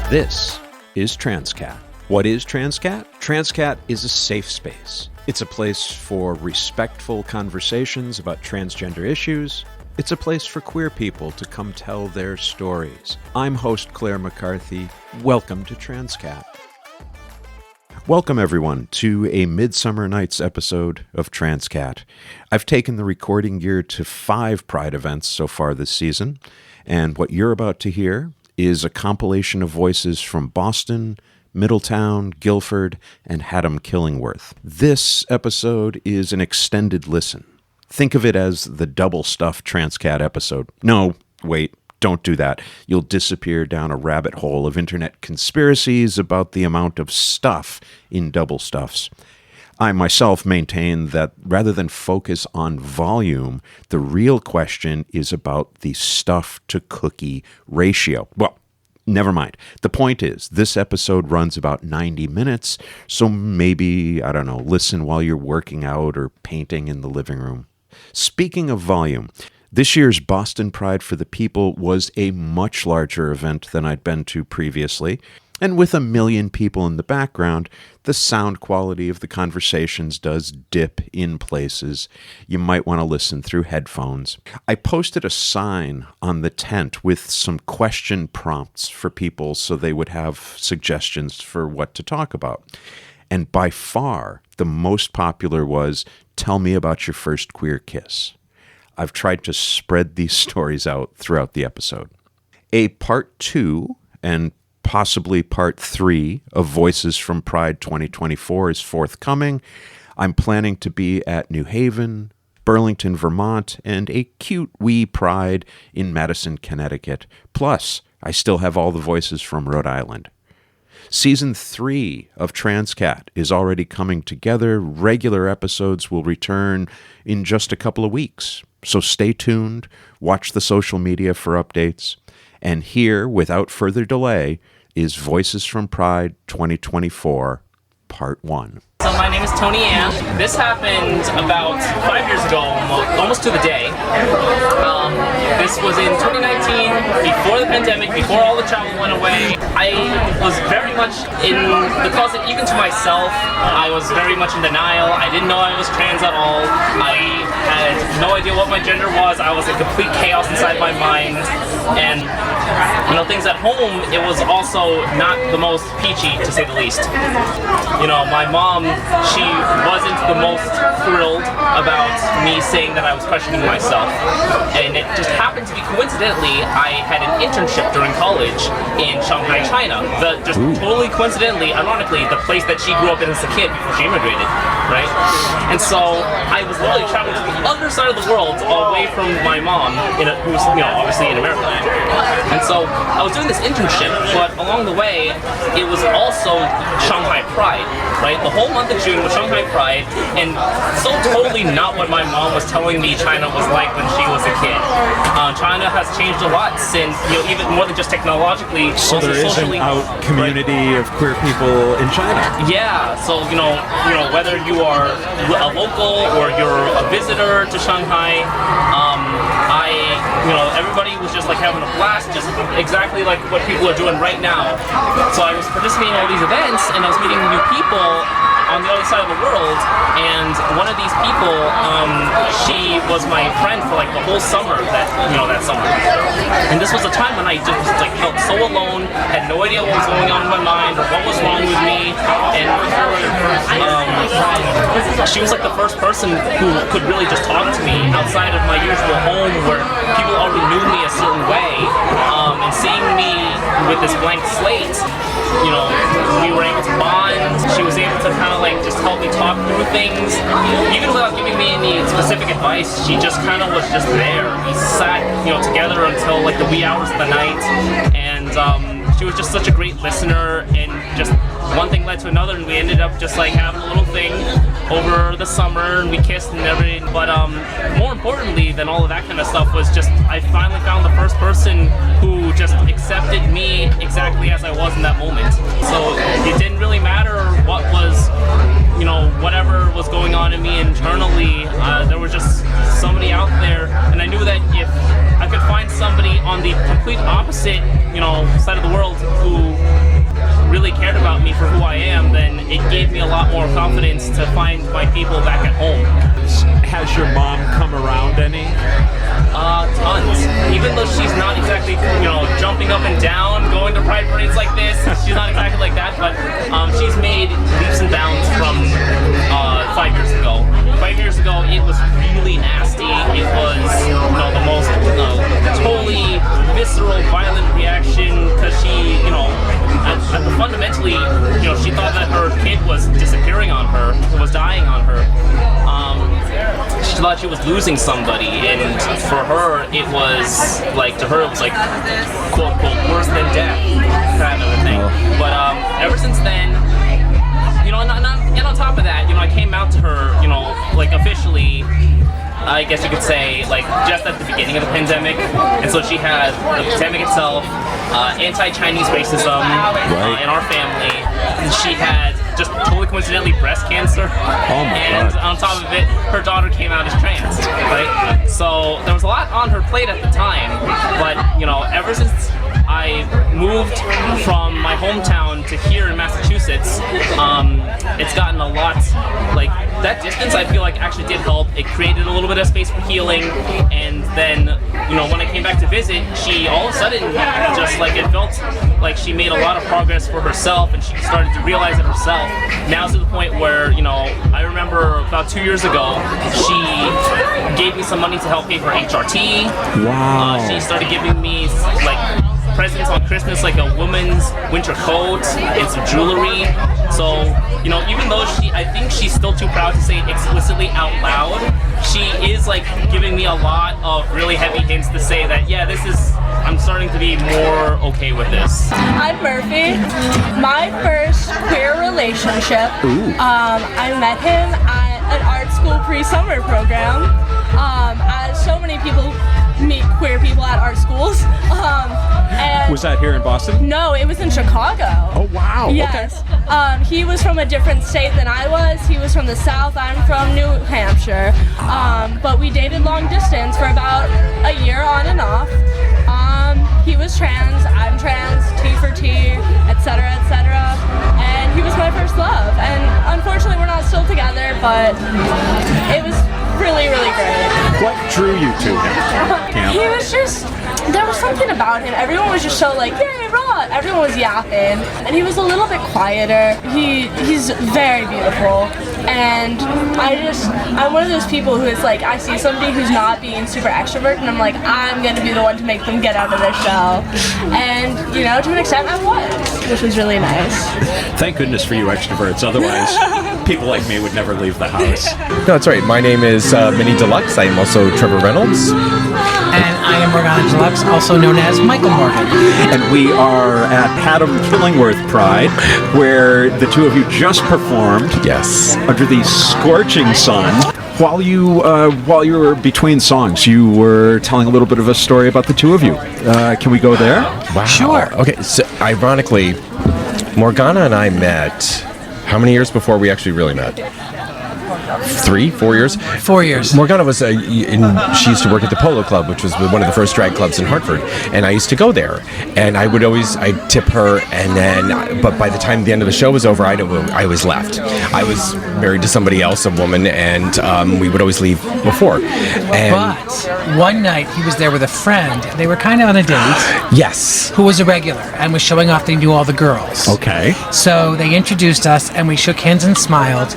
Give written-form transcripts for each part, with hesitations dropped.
This is Transqat. What is Transqat? Transqat is a safe space. It's a place for respectful conversations about transgender issues. It's a place for queer people to come tell their stories. I'm host Clare McCarthy. Welcome to Transqat. Welcome, everyone, to a Midsummer Nights episode of Transqat. I've taken the recording gear to 5 Pride events so far this season, and what you're about to hear is a compilation of voices from Boston, Middletown, Guilford, and Haddam-Killingworth. This episode is an extended listen. Think of it as the double-stuffed Transqat episode. No, wait. Don't do that. You'll disappear down a rabbit hole of internet conspiracies about the amount of stuff in double stuffs. I myself maintain that rather than focus on volume, the real question is about the stuff-to-cookie ratio. Well, never mind. The point is, this episode runs about 90 minutes, so maybe, listen while you're working out or painting in the living room. Speaking of volume, this year's Boston Pride for the People was a much larger event than I'd been to previously, and with 1 million people in the background, the sound quality of the conversations does dip in places. You might want to listen through headphones. I posted a sign on the tent with some question prompts for people so they would have suggestions for what to talk about. And by far, the most popular was, "Tell me about your first queer kiss." I've tried to spread these stories out throughout the episode. A part 2 and possibly part 3 of Voices from Pride 2024 is forthcoming. I'm planning to be at New Haven, Burlington, Vermont, and a cute wee Pride in Madison, Connecticut. Plus, I still have all the voices from Rhode Island. Season 3 of Transqat is already coming together. Regular episodes will return in just a couple of weeks. So stay tuned, watch the social media for updates, and here, without further delay, is Voices from Pride 2024, Part 1. So my name is Tony Ann. This happened about 5 years ago, almost to the day. This was in 2019, before the pandemic, before all the travel went away. I was very much in the closet, even to myself. I was very much in denial. I didn't know I was trans at all. I had no idea what my gender was. I was in complete chaos inside my mind. And, things at home, it was also not the most peachy, to say the least. My mom, she wasn't the most thrilled about me saying that I was questioning myself. And it just happened to be coincidentally, I had an internship during college in Shanghai, China. Totally coincidentally, ironically, the place that she grew up in as a kid before she immigrated, right? And so I was literally traveling to the other side of the world, away from my mom, who's obviously in America. And so I was doing this internship, but along the way, it was also Shanghai Pride, right? The whole month of June was Shanghai Pride, and so totally not what my mom was telling me China was like when she was a kid. China has changed a lot since, even more than just technologically, so also there is socially. an out community of queer people in China. Yeah, so whether you are a local or you're a visitor to Shanghai, everybody was just like having a blast, just exactly like what people are doing right now. So I was participating in all these events, and I was meeting new people on the other side of the world, and one of these people, she was my friend for like the whole summer, that summer. And this was a time when I just felt so alone, had no idea what was going on in my mind or what was wrong with me, and she was like the first person who could really just talk to me outside of my usual home where people already knew me a certain way, and seeing me with this blank slate, we were able to bond. She was able to kind of just help me talk through things, even without giving me any specific advice. She just kind of was just there. We sat, together until the wee hours of the night, and she was just such a great listener, and just one thing led to another, and we ended up just having a little thing over the summer, and we kissed and everything. But more importantly than all of that kind of stuff was just I finally found the first person who just accepted me exactly as I was in that moment. So it didn't really matter what was, whatever was going on in me internally. There was just somebody out there, and I knew that if I could find somebody on the the complete opposite, side of the world who really cared about me for who I am, then it gave me a lot more confidence to find my people back at home. Has your mom come around any? Tons. Even though she's not exactly, jumping up and down, going to pride parades like this, she's not exactly like that, but she's made leaps and bounds from 5 years ago. 5 years ago, it was really nasty. It was, the most totally visceral, violent reaction because she, fundamentally, she thought that her kid was disappearing on her, was dying on her. She thought she was losing somebody, and for her, it was like, quote unquote, worse than death, kind of a thing. But ever since then, and on top of that, I came out to her, officially, I guess you could say, just at the beginning of the pandemic. And so she had the pandemic itself, anti-Chinese racism in our family. And she had, just totally coincidentally, breast cancer. Oh my and God. on top of it, her daughter came out as trans, right? So there was a lot on her plate at the time. But, ever since I moved from my hometown to here in Massachusetts, it's gotten a lot, that distance I feel like actually did help. It created a little bit of space for healing, and then, when I came back to visit, she all of a sudden, it felt like she made a lot of progress for herself, and she started to realize it herself. Now to the point where, I remember about 2 years ago, she gave me some money to help pay for HRT. Wow. She started giving me, presents on Christmas, like a woman's winter coat and some jewelry. So, even though I think she's still too proud to say it explicitly out loud, she is giving me a lot of really heavy hints to say that, I'm starting to be more okay with this. I'm Murphy. My first queer relationship, I met him at an art school pre-summer program. As so many people meet queer people at art schools. And Was that here in Boston? no, it was in Chicago. Oh, wow. Yes. He was from a different state than I was. He was from the South. I'm from New Hampshire. But we dated long distance for about a year on and off. He was trans, I'm trans, T for T, etc., etc. And he was my first love. And unfortunately, we're not still together, but it was really, really great. What drew you to him? He was just, there was something about him. Everyone was just so yay, raw. Everyone was yapping. And he was a little bit quieter. He's very beautiful. And I'm one of those people who is I see somebody who's not being super extrovert, and I'm I'm gonna be the one to make them get out of their shell. And, to an extent I was, which was really nice. Thank goodness for you extroverts, otherwise people like me would never leave the house. No, that's right. My name is Minnie Deluxe. I am also Trevor Reynolds. And I am Morgana Deluxe, also known as Michael Morgan. And we are at Haddam-Killingworth Pride, where the two of you just performed. Yes. Under the scorching sun. While you were between songs, you were telling a little bit of a story about the two of you. Can we go there? Wow. Sure. Okay, so ironically, Morgana and I met, how many years before we actually really met? 3, 4 years? 4 years. Morgana was she used to work at the Polo Club, which was one of the first drag clubs in Hartford, and I used to go there, and I'd tip her, and then, but by the time the end of the show was over, I was left. I was married to somebody else, a woman, and we would always leave before. And But one night he was there with a friend. They were kind of on a date. yes. Who was a regular and was showing off they knew all the girls. Okay. So they introduced us and we shook hands and smiled.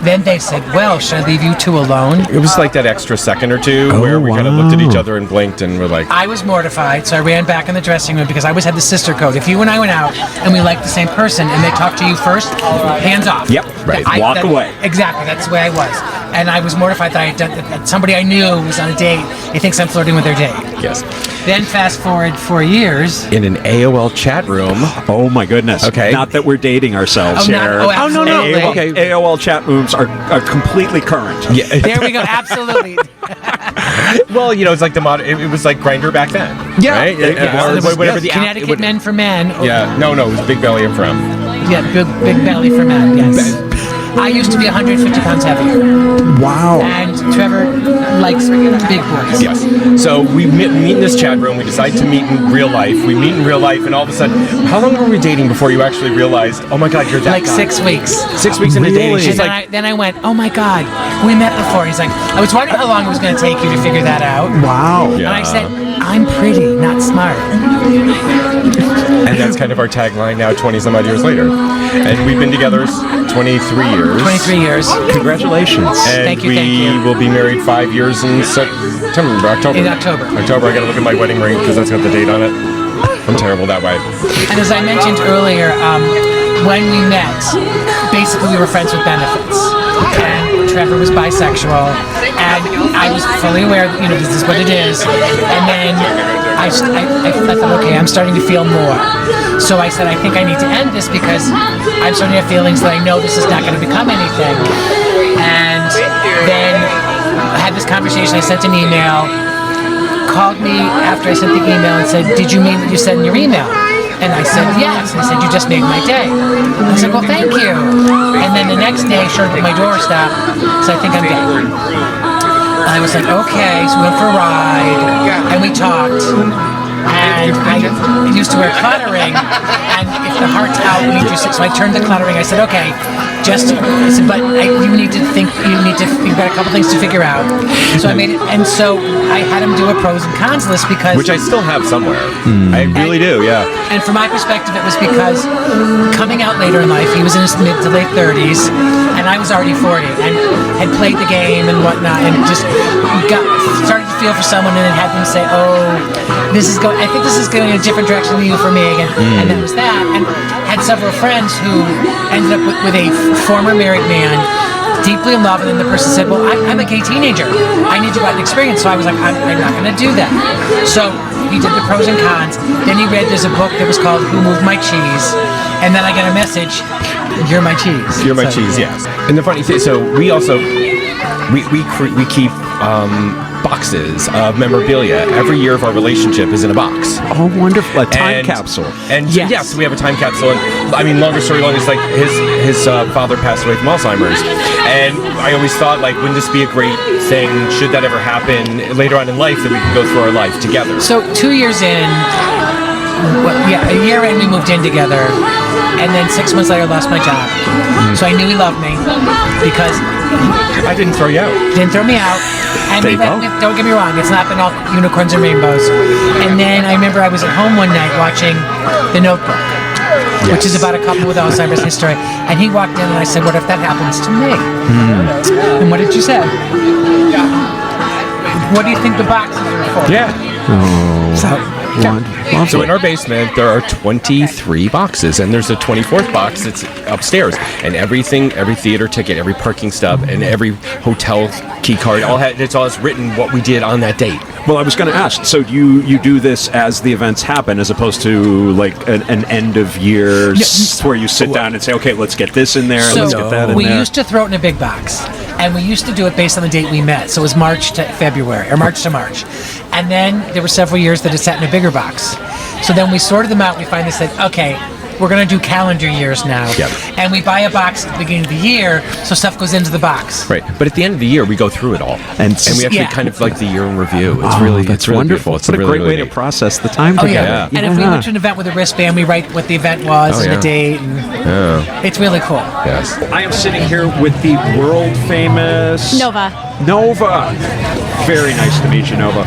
Then they said, well, should I leave you two alone? It was like that extra second or two where we kind of looked at each other and blinked and were like, I was mortified, so I ran back in the dressing room because I always had the sister code. If you and I went out and we liked the same person and they talked to you first, hands off. Yep, right. Walk away. Exactly, that's the way I was. And I was mortified that I had done that somebody I knew was on a date. He thinks I'm flirting with their date. yes. Then fast forward 4 years. In an AOL chat room. Oh my goodness. Okay. Not that we're dating ourselves Oh, not- here. oh, absolutely. AOL, Okay. AOL chat rooms are completely current. Yeah. There we go, absolutely. Well, it's like it was like Grindr back then. Yeah. Right? Yeah. Or whatever the app- Connecticut Men for Men. Yeah. No, it was Big Belly and From. Yeah, big belly for men, yes. I used to be 150 pounds heavier. Wow. And Trevor likes big boys. Yes. So we meet in this chat room. We decide to meet in real life. We meet in real life, and all of a sudden, how long were we dating before you actually realized, oh my God, you're that Like guy? 6 weeks. 6 weeks into dating. Really? She's And like, then I went, oh my God, we met before. He's like, I was wondering how long it was going to take you to figure that out. Wow. Yeah. And I said, I'm pretty, not smart. and that's kind of our tagline now, 20 some odd years later. And we've been together 23 years. 23 years. Congratulations. And Thank you, we thank you. will be married 5 years in October. In October. October. I got to look at my wedding ring because that's got the date on it. I'm terrible that way. And as I mentioned earlier, when we met, basically we were friends with benefits. And Trevor was bisexual, and I was fully aware that, this is what it is. And then I thought, okay, I'm starting to feel more. So I said, I think I need to end this because I'm starting to have feelings that I know this is not going to become anything. And then I had this conversation. I sent an email, called me after I sent the email and said, did you mean what you said in your email? And I said, yes. And I said, you just made my day. I said, well, thank you. And then the next day, I showed up at my doorstep, so I think I'm gay. And I was like, okay. So we went for a ride, and we talked. And I used to wear cluttering, and if the heart's out, you need your six. So I turned the cluttering. I said, okay, I said, but you need to think. You've got a couple things to figure out. So I made it, and so I had him do a pros and cons list because, Which I still have somewhere. I really do, yeah. and from my perspective, it was because coming out later in life, he was in his mid to late 30s, and I was already 40, and had played the game and whatnot, and just started to feel for someone, and then had them say, "Oh, I think this is going in a different direction than you for me again," and that was that. And had several friends who ended up with a former married man, deeply in love, and then the person said, well, I'm a gay teenager. I need to go out and experience. So I was like, I'm not going to do that. So he did the pros and cons. Then he read, there's a book that was called Who Moved My Cheese? And then I get a message, you're my cheese. You're my cheese, yes. And the funny thing, so we also, we keep boxes of memorabilia. Every year of our relationship is in a box. Oh, wonderful. A time capsule. And Yes. yes, we have a time capsule. And I mean, longer story long is like his father passed away from Alzheimer's. And I always thought, like, wouldn't this be a great thing, should that ever happen later on in life, that we can go through our life together? So 2 years in, a year in we moved in together, and then 6 months later I lost my job. So I knew he loved me because I didn't throw you out. didn't throw me out. And There you go. don't get me wrong, it's not been all unicorns and rainbows. And then I remember I was at home one night watching The Notebook, which is about a couple with Alzheimer's history. And he walked in and I said, what if that happens to me? And what did you say? What do you think the boxes are for? Yeah. So in our basement, there are 23 boxes, and there's a 24th box that's upstairs. And everything, every theater ticket, every parking stub, and every hotel key card, it's all written what we did on that date. Well, I was going to ask, so you do this as the events happen, as opposed to like an end of year where you sit down and say, okay, let's get this in there, let's get that in we there. used to throw it in a big box, and we used to do it based on the date we met. So it was March to February, or March to March. And then there were several years that it sat in a bigger box. So then we sorted them out. We finally said, okay, we're going to do calendar years now. Yep. And we buy a box at the beginning of the year, so stuff goes into the box. Right, but at the end of the year, we go through it all, and we actually kind of like the year in review. It's really wonderful. beautiful. It's what a great way to process the time Oh, together. yeah. And if we went to an event with a wristband, we write what the event was and the date. And it's really cool. Yes. I am sitting here with the world famous Nova. Very nice to meet you, Nova.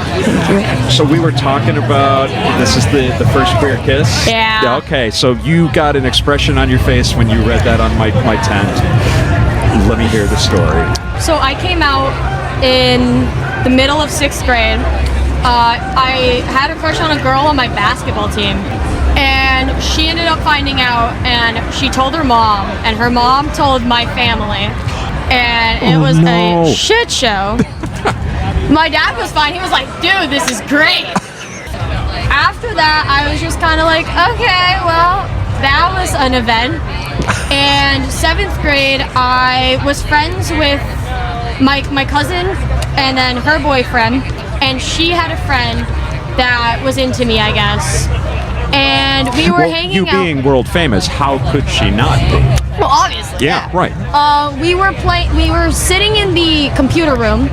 So we were talking about, this is the first queer kiss? Yeah. Okay, so you got an expression on your face when you read that on my tent. Let me hear the story. So I came out in the middle of 6th grade. I had a crush on a girl on my basketball team. And she ended up finding out, and she told her mom, and her mom told my family. And it was a shit show. My dad was fine. He was like, dude, this is great. After that, I was just kind of like, okay, well, that was an event. And 7th grade, I was friends with my cousin and then her boyfriend. And she had a friend that was into me, I guess. and we were hanging you out. being world famous, how could she not be? Well, obviously. Yeah, right. We were sitting in the computer room,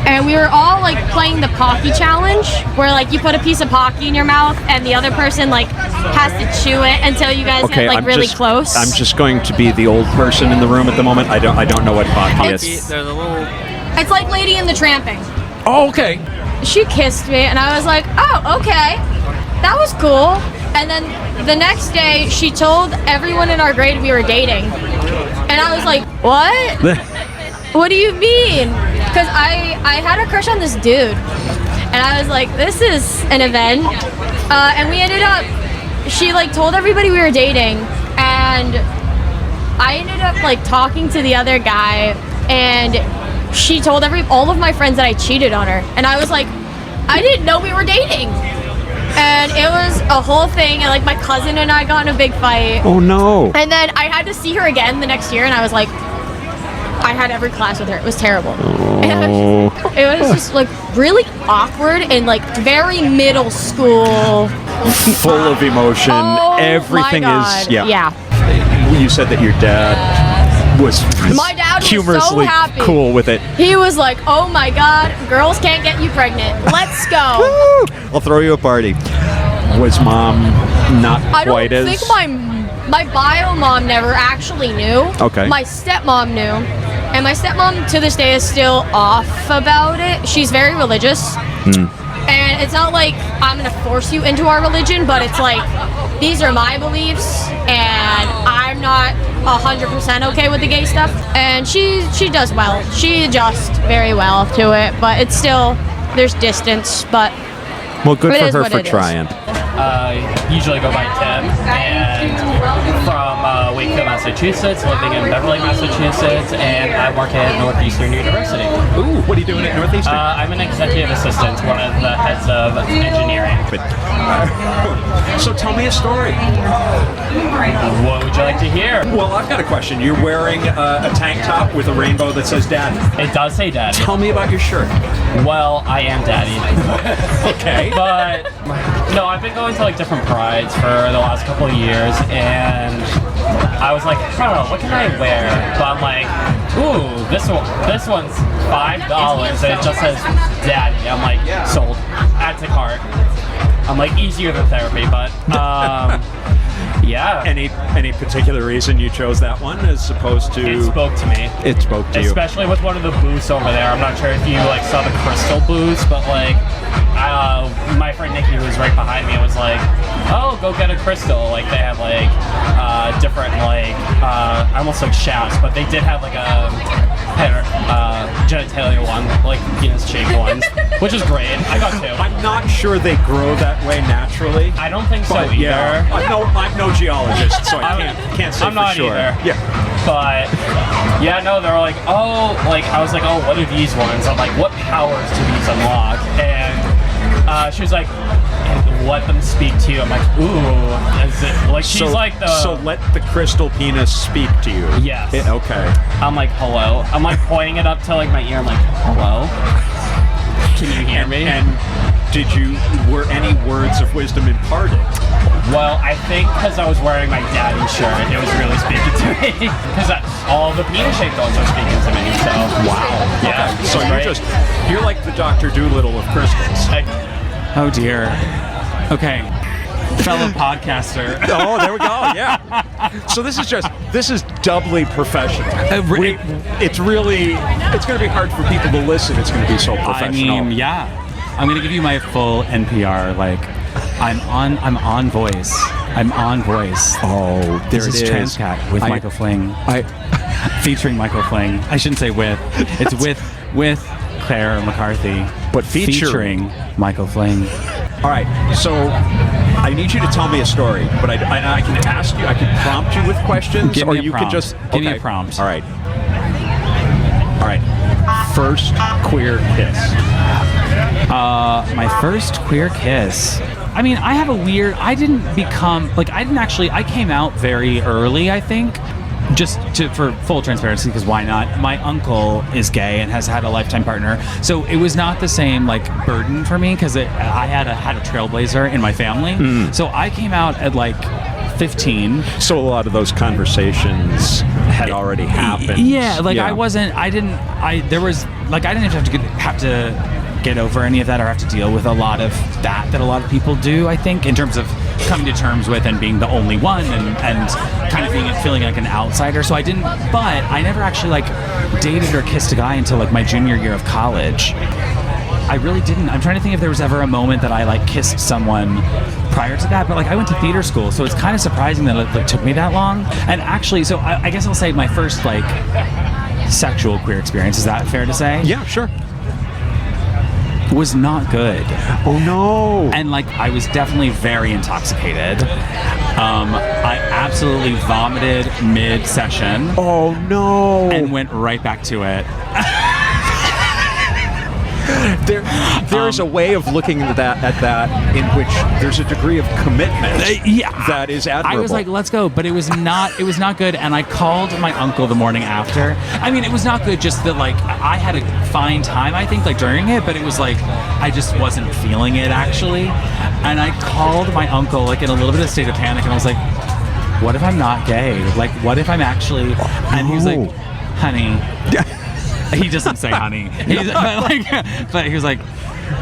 and we were all like playing the Pocky challenge, where like you put a piece of Pocky in your mouth, and the other person like has to chew it until you guys get like really close. I'm just going to be the old person in the room at the moment. I don't know what Pocky is. They're the little. It's like Lady in the Tramping. Oh, okay. She kissed me, and I was like, oh, okay, that was cool. And then the next day, she told everyone in our grade we were dating, and I was like, what? What do you mean? Because I had a crush on this dude, and I was like, this is an event. And we ended up, she like told everybody we were dating, and I ended up like talking to the other guy, and she told all of my friends that I cheated on her, and I was like, I didn't know we were dating. And it was a whole thing, and like my cousin and I got in a big fight. Oh no. And then I had to see her again the next year, and I was like, I had every class with her. It was terrible. And it was just like really awkward and like very middle school. Full of emotion. Oh, Everything my God. is. Yeah. Yeah. You said that your dad was My dad was humorously so happy. cool with it. He was like, oh my God, girls can't get you pregnant. Let's go. I'll throw you a party. Was mom not I don't quite as? think my bio mom never actually knew. Okay. My stepmom knew. And my stepmom to this day is still off about it. She's very religious. And it's not like I'm gonna force you into our religion, but it's like, these are my beliefs, and I'm not 100% okay with the gay stuff. And she does well. She adjusts very well to it, but it's still, there's distance, but Well, good it for is her what for it is. trying. Usually go by Tim, and from Wakefield, Massachusetts, living in Beverly, Massachusetts, and I work at Northeastern University. Ooh, what are you doing at Northeastern? I'm an executive assistant, one of the heads of engineering. So tell me a story. What would you like to hear? Well, I've got a question. You're wearing a tank top with a rainbow that says Daddy. It does say Daddy. Tell me about your shirt. Well, I am Daddy. Okay. But no, I've been going to like different prides for the last couple of years, and I was like, I don't know, what can I wear? But I'm like, ooh, this one's $5, and it just says Daddy. I'm like, sold. Add to cart. I'm like, easier than therapy, but yeah. Any particular reason you chose that one as opposed to? It spoke to me. It spoke to you. Especially with one of the booths over there. I'm not sure if you like saw the crystal booths, but like my friend Nikki, who was right behind me, was like, oh, go get a crystal. Like they have like different like almost like shafts, but they did have like a genitalia one, like penis-shaped ones, which is great. I got two. I'm not sure they grow that way naturally. I don't think so But either. yeah, I'm no geologist, so I can't say I'm for not sure. either. Yeah. But yeah, no, they were like, oh, like I was like, oh, what are these ones? I'm like, what powers do these unlock? And she was like, let them speak to you. I'm like, ooh, is it like she's like the So let the crystal penis speak to you. Yes. Okay. I'm like, hello. I'm like pointing it up to like my ear. I'm like, hello. Can you hear me? And were any words of wisdom imparted? Well, I think because I was wearing my daddy shirt, it was really speaking to me. Because all the penis-shaped ones are speaking to me. So Wow. yeah. Okay. So right? you're like the Dr. Doolittle of crystals. Oh dear. Okay. Fellow podcaster. Oh, there we go. Yeah. So this is doubly professional. It's going to be hard for people to listen. It's going to be so professional. I mean, yeah. I'm gonna give you my full NPR. Like, I'm on voice. I'm on voice. Oh, there This it is is. Transqat with Michael Fling, featuring Michael Fling. I shouldn't say with. It's with Clare McCarthy, But featuring Michael Fling. All right, so I need you to tell me a story, but I can ask you, I can prompt you with questions, Give or me a you prompt. can just Give me a prompt. All right. First queer kiss. My first queer kiss. I mean, I came out very early, I think. for full transparency, because why not? My uncle is gay and has had a lifetime partner, so it was not the same like burden for me because I had a trailblazer in my family. So I came out at like 15. So a lot of those conversations had already happened. Yeah, like I didn't have to get over any of that or have to deal with a lot of that a lot of people do, I think, in terms of coming to terms with and being the only one and kind of feeling like an outsider. So I never actually like dated or kissed a guy until like my junior year of college. I really didn't. I'm trying to think if there was ever a moment that I like kissed someone prior to that, but like I went to theater school, so it's kind of surprising that it like, took me that long. And actually, so I guess I'll say my first like sexual queer experience, is that fair to say? Yeah, sure. Was not good. Oh no. And like I was definitely very intoxicated. I absolutely vomited mid-session. Oh no. And went right back to it. There's a way of looking at that in which there's a degree of commitment that is admirable. I was like, let's go, but it was not good. And I called my uncle the morning after. I mean, it was not good, just that like I had a fine time, I think, like during it, but it was like I just wasn't feeling it actually. And I called my uncle like in a little bit of state of panic, and I was like, what if I'm not gay? Like, what if I'm actually? And he was like, honey. He doesn't say honey. But he was like,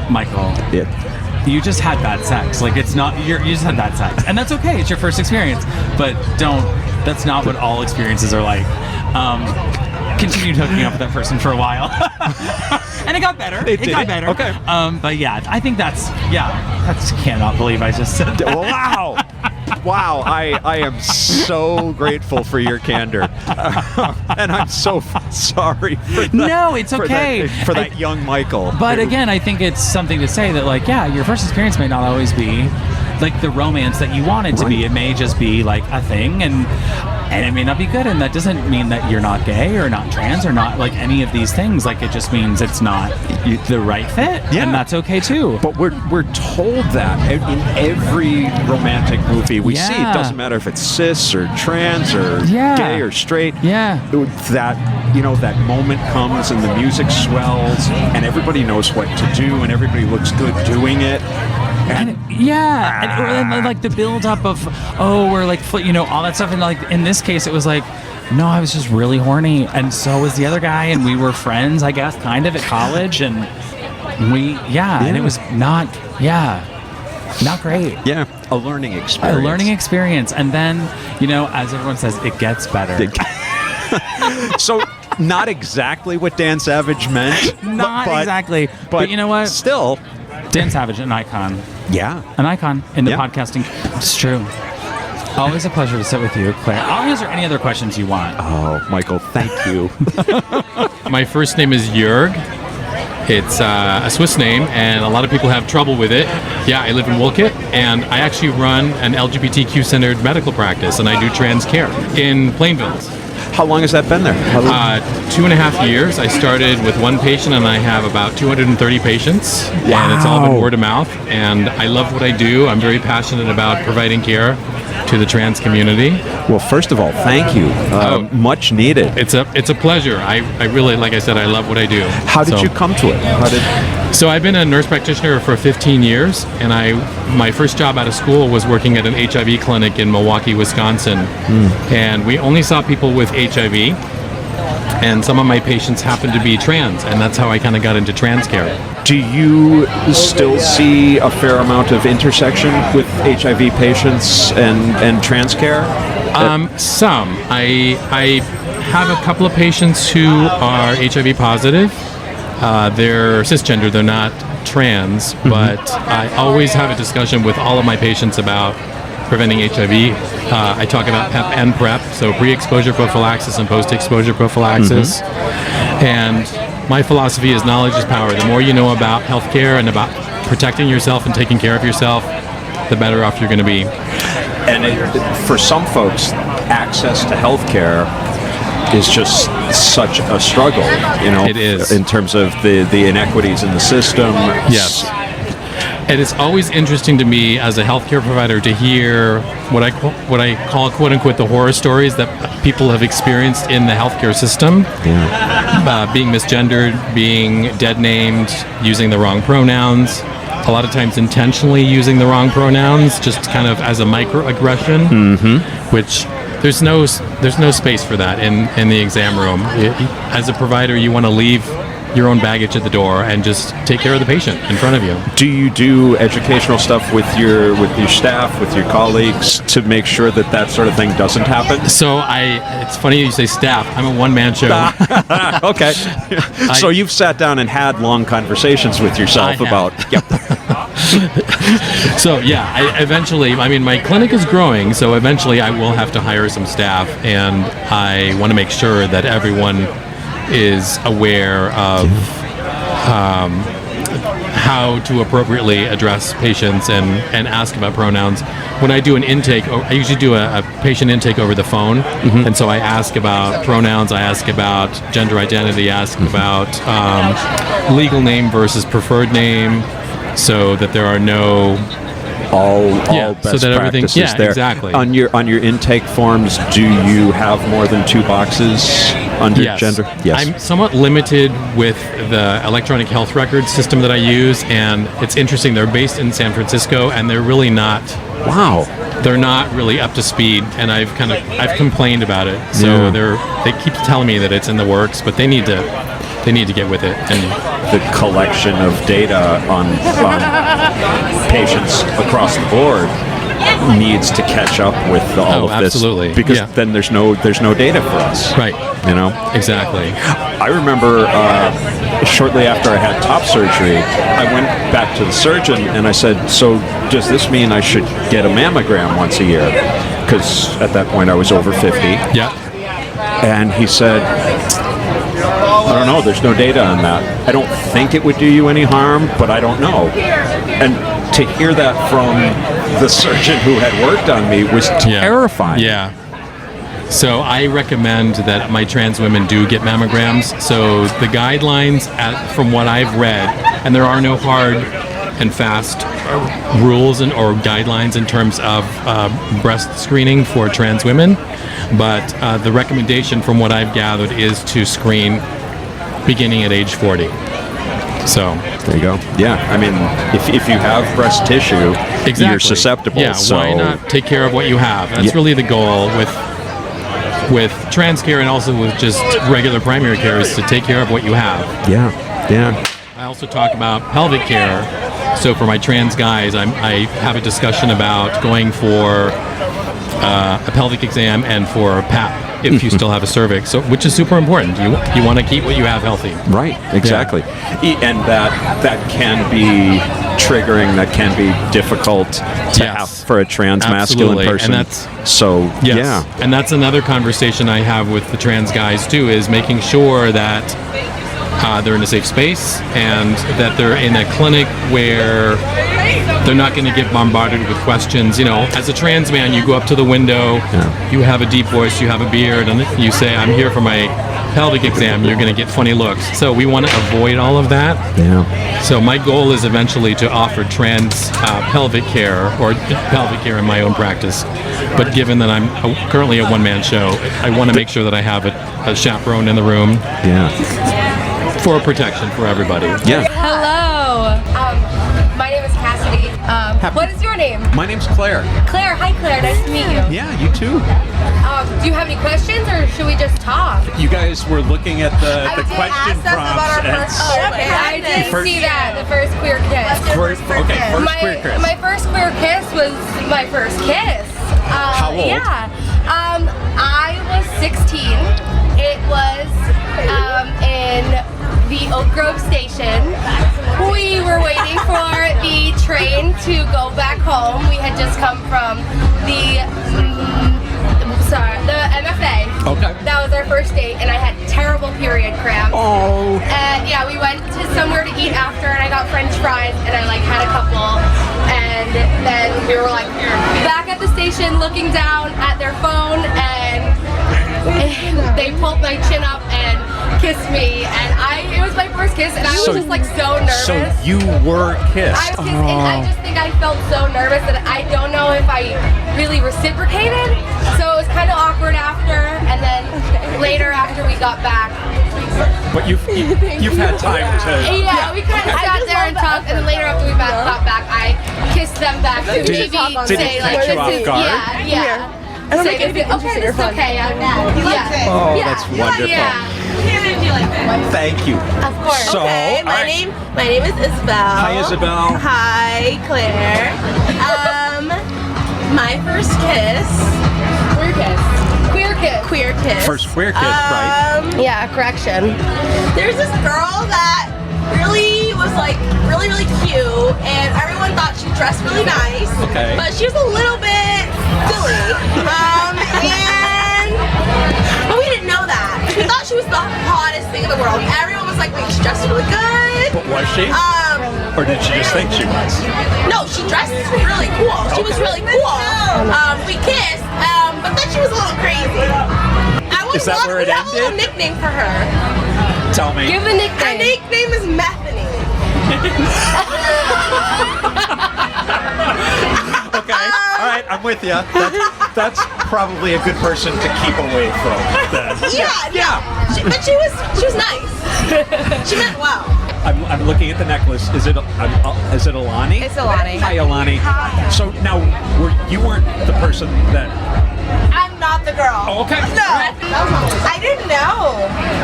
Michael, you just had bad sex. Like, it's not, you just had bad sex. And that's okay. It's your first experience. But that's not what all experiences are like. Continued hooking up with that person for a while. And it got better. It got better. Okay. But yeah, I think I just cannot believe I just said that. Wow. Wow, I am so grateful for your candor. And I'm so sorry for that. No, it's okay. For that young Michael. But again, I think it's something to say that, like, yeah, your first experience may not always be like the romance that you want it to be. It may just be like a thing, and it may not be good, and that doesn't mean that you're not gay or not trans or not like any of these things. Like, it just means it's not the right fit, and that's okay too. But we're told that in every romantic movie we see. It doesn't matter if it's cis or trans or gay or straight. That moment comes and the music swells and everybody knows what to do and everybody looks good doing it. And like the build up of we're like all that stuff, and like in this case it was like, no, I was just really horny, and so was the other guy, and we were friends, I guess, kind of at college, and and it was not great. A learning experience. And then as everyone says, it gets better. So not exactly what Dan Savage meant. Exactly. But you know what? Still, Dan Savage, an icon. Yeah. An icon in the podcasting. It's true. Always a pleasure to sit with you, Claire. I'll answer any other questions you want. Oh, Michael, thank you. My first name is Jörg. It's a Swiss name, and a lot of people have trouble with it. Yeah, I live in Wolcott, and I actually run an LGBTQ-centered medical practice, and I do trans care in Plainville. How long has that been there? 2.5 years. I started with one patient, and I have about 230 patients. Wow. And it's all been word of mouth. And I love what I do. I'm very passionate about providing care to the trans community. Well, first of all, thank you. Much needed. It's a pleasure. I really, like I said, I love what I do. How did you come to it? So I've been a nurse practitioner for 15 years, and my first job out of school was working at an HIV clinic in Milwaukee, Wisconsin. And we only saw people with HIV, and some of my patients happened to be trans, and that's how I kind of got into trans care. Do you still see a fair amount of intersection with HIV patients and trans care? Some. I have a couple of patients who are HIV positive. They're cisgender, they're not trans, but I always have a discussion with all of my patients about preventing HIV. I talk about PEP and PrEP, so pre-exposure prophylaxis and post-exposure prophylaxis. And my philosophy is knowledge is power. The more you know about healthcare and about protecting yourself and taking care of yourself, the better off you're going to be. And for some folks, access to healthcare is just such a struggle, It is. In terms of the inequities in the system. Yes. And it's always interesting to me as a healthcare provider to hear what I call quote unquote the horror stories that people have experienced in the healthcare system. Being misgendered, being dead named, using the wrong pronouns, a lot of times intentionally using the wrong pronouns, just kind of as a microaggression, which there's no space for that in the exam room. As a provider, you want to leave your own baggage at the door and just take care of the patient in front of you. Do you do educational stuff with your staff, with your colleagues, to make sure that sort of thing doesn't happen? So it's funny you say staff. I'm a one-man show. Okay. So you've sat down and had long conversations with yourself about... Yep. So yeah, eventually, my clinic is growing, so eventually I will have to hire some staff, and I want to make sure that everyone is aware of how to appropriately address patients and ask about pronouns. When I do an intake, I usually do a patient intake over the phone, and so I ask about pronouns, I ask about gender identity, I ask about legal name versus preferred name, so that there are no all best so that practices there. Exactly. On your intake forms, do you have more than 2 boxes under gender? Yes. I'm somewhat limited with the electronic health record system that I use, and it's interesting. They're based in San Francisco, and they're really not. Wow. They're not really up to speed, and I've complained about it. So they keep telling me that it's in the works, but they need to get with it. And the collection of data on patients across the board needs to catch up with all of this. Absolutely. Because then there's no data for us. Right. Exactly. I remember shortly after I had top surgery, I went back to the surgeon and I said, so does this mean I should get a mammogram once a year? Because at that point I was over 50. Yeah. And he said, I don't know, there's no data on that. I don't think it would do you any harm, but I don't know. And to hear that from the surgeon who had worked on me was terrifying. Yeah. So I recommend that my trans women do get mammograms. So the guidelines, from what I've read, and there are no hard and fast rules or guidelines in terms of breast screening for trans women, but the recommendation from what I've gathered is to screen beginning at age 40. So there you go. Yeah, I mean, if you have breast tissue, you're susceptible. Yeah, so why not take care of what you have? That's really the goal with trans care, and also with just regular primary care, is to take care of what you have. Yeah. I also talk about pelvic care. So for my trans guys, I have a discussion about going for a pelvic exam and for a PAP if you still have a cervix, which is super important. You want to keep what you have healthy. Right, exactly. Yeah. And that can be triggering, that can be difficult to have for a trans masculine person. And that's And that's another conversation I have with the trans guys too, is making sure that they're in a safe space and that they're in a clinic where they're not going to get bombarded with questions. As a trans man, you go up to the window, you have a deep voice, you have a beard, and you say, I'm here for my pelvic exam. You're going to get funny looks. So we want to avoid all of that. Yeah. So my goal is eventually to offer trans pelvic care or pelvic care in my own practice. But given that I'm currently a one-man show, I want to make sure that I have a chaperone in the room. Yeah. For protection for everybody. Yeah. Hello. My name is Cassidy. What is your name? My name's Claire. Claire. Hi, Claire. Nice to meet you. Yeah, you too. Do you have any questions, or should we just talk? You guys were looking at the question prompts. Okay. I did see that. The first queer kiss. First queer kiss. My first queer kiss was my first kiss. How old? Yeah. I was 16. It was in the Oak Grove station. We were waiting for the train to go back home. We had just come from the MFA. Okay. That was our first date, and I had terrible period cramps. Oh. And yeah, we went to somewhere to eat after, and I got French fries, and I had a couple. And then we were back at the station looking down at their phone, and they pulled my chin up, and kiss me, and it was my first kiss, and I was just like so nervous. So you were kissed. I was kissed, and I just think I felt so nervous that I don't know if I really reciprocated. So it was kind of awkward after, and then later after we got back. But you've had time to. Yeah, we kind of sat there and talked, and then later after we got back, I kissed them back to Did TV it say like, catch you off guard? Yeah. And I'm like, okay, this is okay. Oh, that's wonderful. Yeah. Thank you. Of course. So, okay, my name is Isabel. Hi, Isabel. Hi, Claire. My first kiss. Queer kiss. First queer kiss, right? Yeah, correction. There's this girl that really was like really cute, and everyone thought she dressed really nice. Okay. But she was a little bit silly. But we didn't know that. We thought she was the hottest thing in the world. Everyone was like, wait, she dressed really good. But was she? Or did she just think she was? No, she dressed really cool. She was really cool. We kissed, but then she was a little crazy. Is that where it we have a little ended? nickname for her. Tell me. Give the Her nickname. nickname is Methany. Okay. All right, I'm with you. That's probably a good person to keep away from. Then. Yeah. But she was nice. She meant well. I'm looking at the necklace. Is it Alani? It's Alani. Hi, Alani. So now, you weren't the person that. I'm not the girl. Oh, okay. No. I didn't know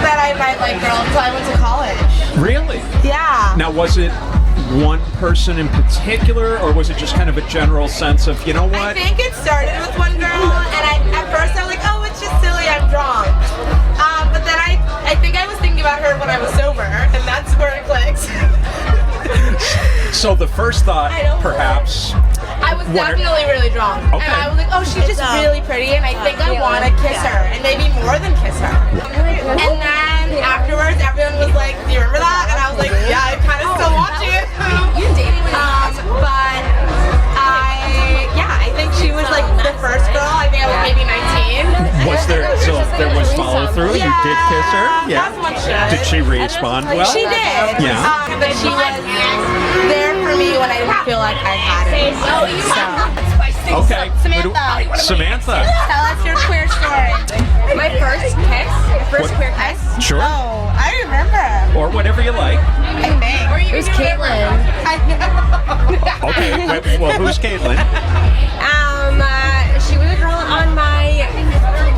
that I might like girls until I went to college. Really? Yeah. Now, was it one person in particular, or was it just kind of a general sense of, you know what? I think it started with one girl, and at first I was like, oh, it's just silly, I'm drunk. But then I think I was thinking about her when I was sober, and that's where it clicks. So the first thought, perhaps. I was definitely really drunk. Okay. And I was like, oh, she's just really pretty, and I think I want to kiss her, and maybe more than kiss her. And then afterwards, everyone was like, do you remember that? And I was like, yeah, I kind of still want to. But I think she was like the first girl. I think I was maybe 19. Was there follow through? You did kiss her? Yeah. That's what she did. Did she respond well? She did. Yeah. But she was there for me when I didn't feel like I had it. Okay. Samantha. Samantha. Tell us your queer story. My first kiss? Your first queer kiss? Sure. Oh, I remember. Or whatever you like. I think. It was Caitlin. I know. Okay. Well, who's Caitlin? She was a girl on my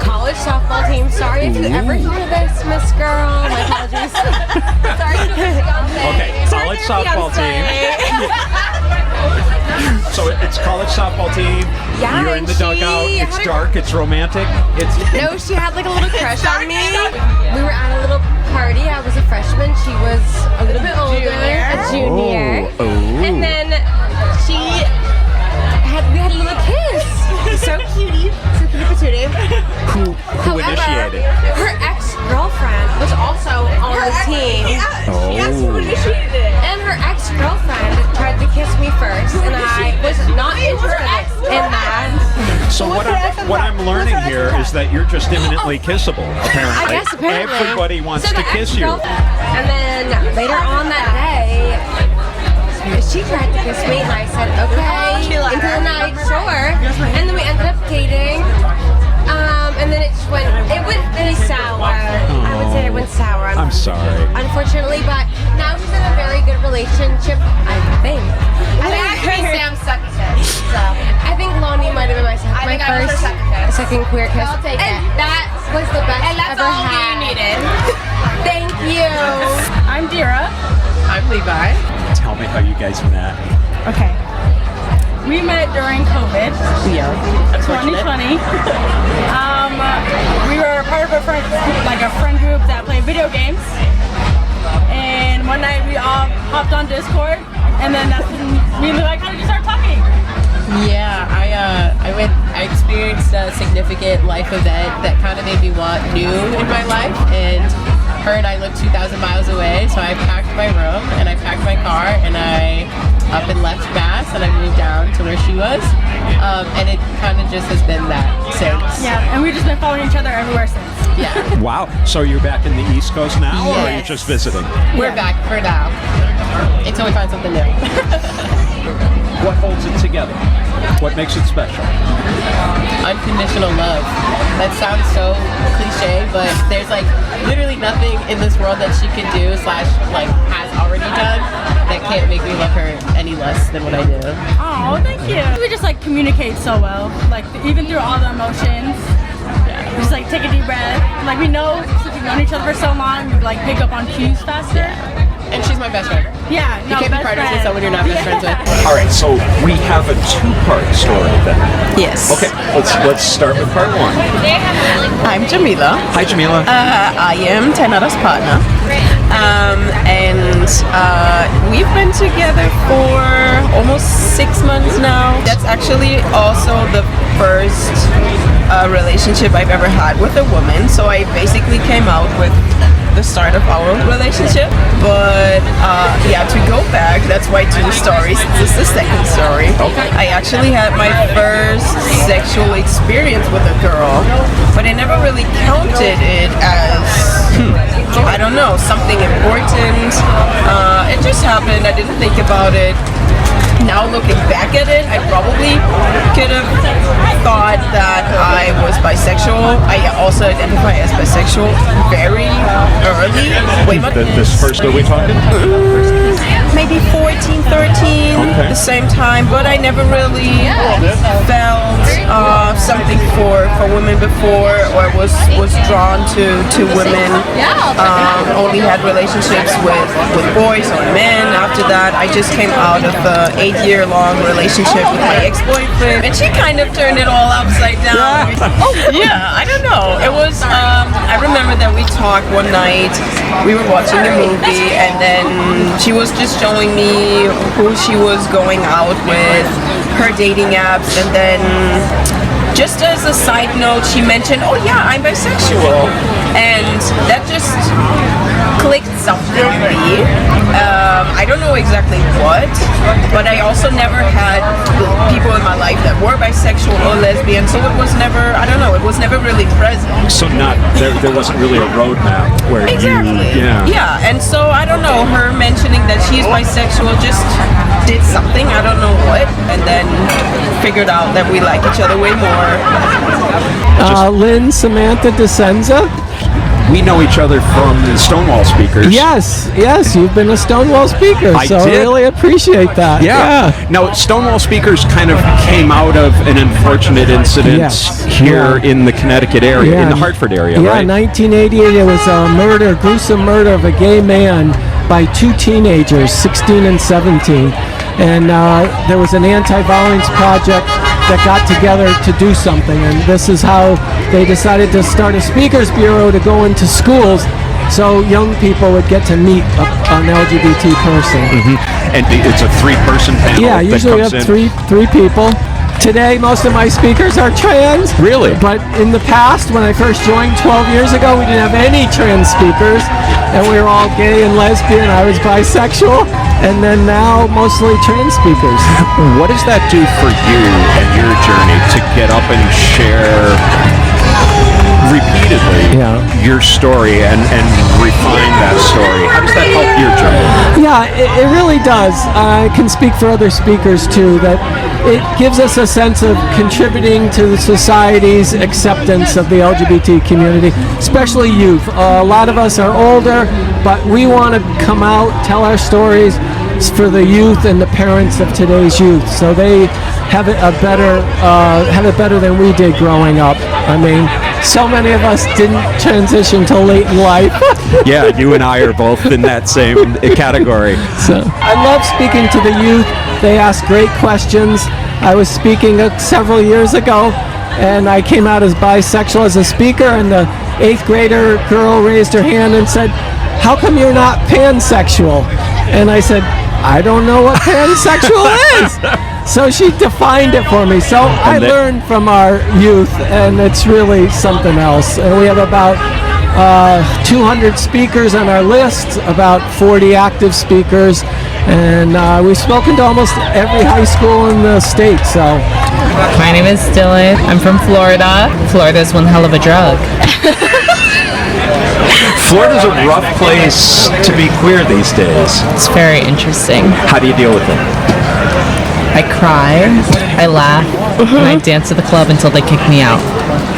college softball team. Sorry if you ever hear this, Miss Girl. My apologies. Sorry to the fiance. Okay, college softball team. So it's college softball team. Yeah, You're in the and dugout. she It's had a- dark. It's romantic. It's No, she had like a little crush on me. We were at a little party. I was a freshman. She was a little bit older, a junior. Oh. And then we had a little kiss. So cutie. So cutie patootie. Who initiated? Her ex-girlfriend was also on the team. Oh. And her ex-girlfriend tried to kiss me first, and I was not interested in that. So what I'm learning here is that you're just imminently kissable. Apparently, I guess apparently. everybody wants So to the kiss you. And then later on that day, she tried to kiss me, and I said, okay, into the night, sure. And then we ended up dating. And then it went really sour. I would say it went sour. I'm sorry. Unfortunately, but now she's in a very good relationship, I think. I think actually Sam sucked it. So. I think Lonnie might have been my I think I was her second kiss. second queer kiss. I'll take and it. that was the best And that's ever all had. you needed. Thank you. I'm Dira. I'm Levi. Tell me how you guys met. Okay. We met during COVID. Yeah. 2020. We were part of a friend group that played video games. And one night we all hopped on Discord, and then that's when me and Levi kind of just started talking. Yeah, I experienced a significant life event that kind of made me want new in my life, and her and I lived 2,000 miles away, so I packed my room and I packed my car and I up and left Mass and I moved down to where she was, and it kind of just has been that since. Yeah, and we've just been following each other everywhere since. Yeah. Wow. So you're back in the East Coast now, or are you Yes. just visiting? We're back for now. Until we find something new. What holds it together? What makes it special? Unconditional love. That sounds so cliche, but there's like literally nothing in this world that she could do / like has already done that can't make me love her any less than what I do. Oh, thank you. We just like communicate so well, like even through all the emotions. We just like take a deep breath. Like we know, since we've known each other for so long, we like pick up on cues faster. And she's my best friend. Yeah, You can't be partners with someone you're not best friends with. All right, so we have a two-part story then. Yes. Okay, let's start with part one. I'm Jamila. Hi, Jamila. I am Tainara's partner. And we've been together for almost 6 months now. That's actually also the first relationship I've ever had with a woman. So I basically came out with the start of our relationship. But yeah, to go back, that's why 2 stories. This is the second story. Okay. I actually had my first sexual experience with a girl, but I never really counted it as, I don't know, something important. It just happened. I didn't think about it. Now looking back at it, I probably could have thought that I was bisexual. I also identify as bisexual very early. Way much. This first, are we talking? Maybe 14, 13, Okay. the same time, but I never really felt something for women before, or was drawn to women. Only had relationships with boys or men. After that, I just came out of an 8-year-long relationship with my ex-boyfriend, and she kind of turned it all upside down. Yeah, I don't know. It was, I remember that we talked one night, we were watching a movie, and then she was just showing me who she was going out with, her dating apps, and then just as a side note, she mentioned, oh yeah, I'm bisexual. And that just clicked something in me. I don't know exactly what, but I also never had people in my life that were bisexual or lesbian, so it was never, I don't know, it was never really present. So not there wasn't really a roadmap where Exactly. Yeah, and so I don't know, her mentioning that she's bisexual just did something, I don't know what, and then figured out that we like each other way more. Lynn Samantha DeSenza. We know each other from Stonewall Speakers. Yes, you've been a Stonewall speaker, I so I did. really appreciate that. Yeah. Now, Stonewall Speakers kind of came out of an unfortunate incident here in the Connecticut area, in the Hartford area, yeah, right? 1988, it was a gruesome murder of a gay man by 2 teenagers, 16 and 17. And there was an anti-violence project that got together to do something, and this is how they decided to start a speakers bureau to go into schools so young people would get to meet an LGBT person. And it's a 3-person panel. Yeah, that usually we comes have in. three people. Today, most of my speakers are trans. Really? But in the past, when I first joined 12 years ago, we didn't have any trans speakers, and we were all gay and lesbian. I was bisexual, and then now mostly trans speakers. What does that do for you and your journey to get up and share repeatedly your story and refine that story? How does that help your journey? Yeah, it really does. I can speak for other speakers too, that it gives us a sense of contributing to the society's acceptance of the LGBT community, especially youth. A lot of us are older, but we want to come out, tell our stories for the youth and the parents of today's youth, so they have it better than we did growing up. I mean, so many of us didn't transition till late in life. Yeah, you and I are both in that same category. So I love speaking to the youth. They ask great questions. I was speaking several years ago, and I came out as bisexual as a speaker, and the 8th grader girl raised her hand and said, "How come you're not pansexual?" And I said, "I don't know what pansexual is." So she defined it for me. So I learned from our youth, and it's really something else. And we have about 200 speakers on our list, about 40 active speakers, and we've spoken to almost every high school in the state. So my name is Dylan. I'm from Florida. Florida's one hell of a drug. Florida's a rough place to be queer these days. It's very interesting. How do you deal with it? I cry, I laugh, and I dance at the club until they kick me out.